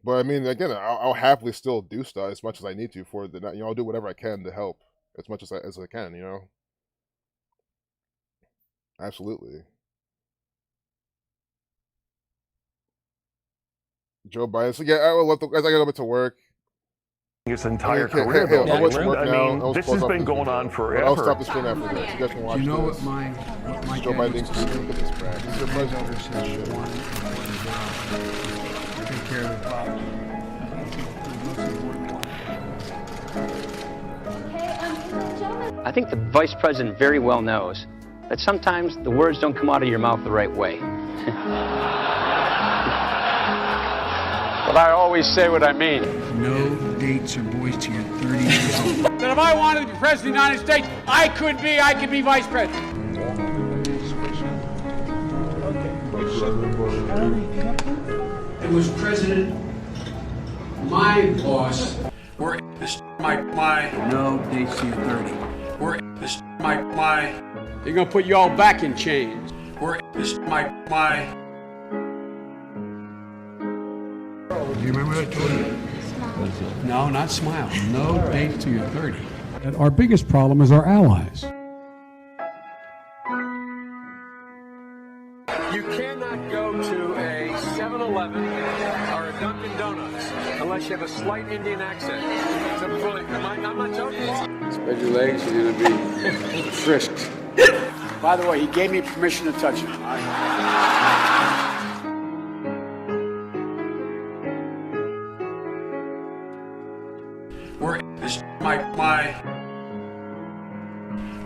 But I mean, again, I'll happily still do stuff as much as I need to for the. I'll do whatever I can to help as much as I can. Absolutely. Joe Biden. So yeah, I would love to. As I get up to work. His entire career. This has been going on forever. I'll stop the stream after this. You guys can watch this. You know what my Joe Biden speaking. Look at this crap. This is your president. Take care of the problem. I think the vice president very well knows that sometimes the words don't come out of your mouth the right way. But I always say what I mean. No dates or boys till you're 30 years old. That if I wanted to be president of the United States, I could be vice president. was president, my boss, we're this my no dates to 30. We're this my they're gonna put you all back in chains. We're this my Do you remember that, Jordan? no, not smile. No date till you're 30. And our biggest problem is our allies. You cannot go to a 7-Eleven or a Dunkin' Donuts unless you have a slight Indian accent. I'm not joking. Spread your legs, you're gonna be frisked. By the way, he gave me permission to touch him. We're this my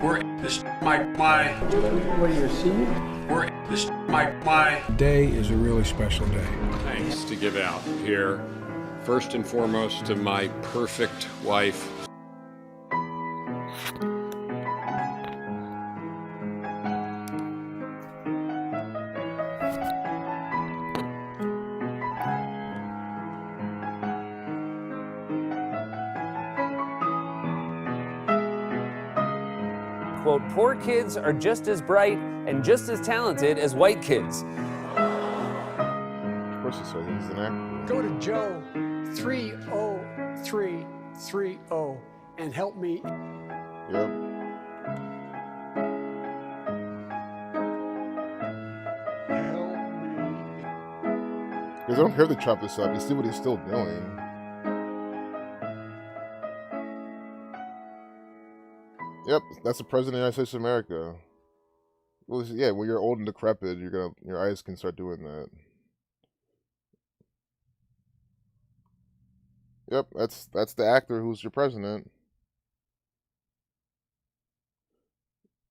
we're this my what are you, a senior? We're this my day is a really special day. Thanks to give out here, first and foremost to my perfect wife. Quote, poor kids are just as bright and just as talented as white kids. Of course he said he's an actor. Go to Joe 30330 and help me. Yep. Because I don't care if they chop this up. You see what he's still doing. Yep, that's the president of the United States of America. Well, yeah, when you're old and decrepit, your eyes can start doing that. Yep, that's the actor who's your president.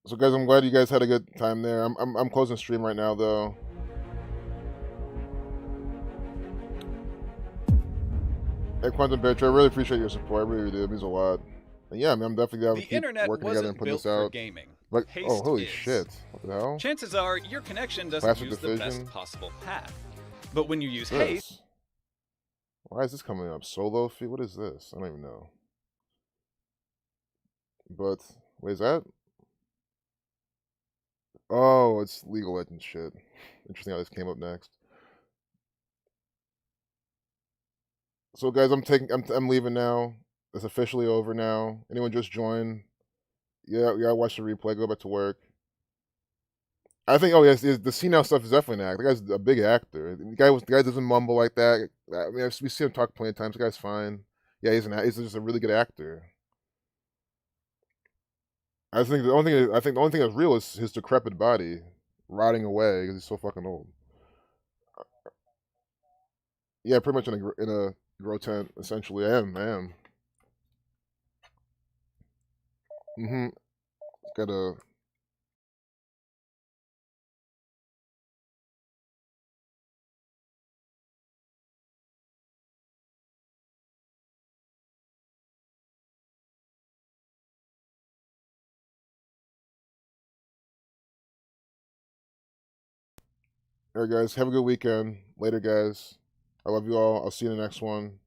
So guys, I'm glad you guys had a good time there. I'm closing stream right now though. Hey Quantum Bear, I really appreciate your support. I really do. It means a lot. And yeah, I mean, I'm definitely gonna keep working together and put this out. Gaming. Like, oh, holy shit! What the hell? Chances are your connection doesn't Classic use Division. the best possible path. But when you use This. haste, Why is this coming up? Solo fee? What is this? I don't even know. But wait, is that? Oh, it's League of Legends shit. Interesting how this came up next. So guys, I'm leaving now. It's officially over now. Anyone just joined? Yeah, watch the replay. Go back to work. I think. Oh yes, the senile stuff is definitely an act. The guy's a big actor. The guy doesn't mumble like that. I mean, we see him talk plenty of times. The guy's fine. Yeah, he's just a really good actor. I think the only thing that's real is his decrepit body rotting away because he's so fucking old. Yeah, pretty much in a grow tent. Essentially, I am. Gotta. Alright guys, have a good weekend. Later guys. I love you all. I'll see you in the next one.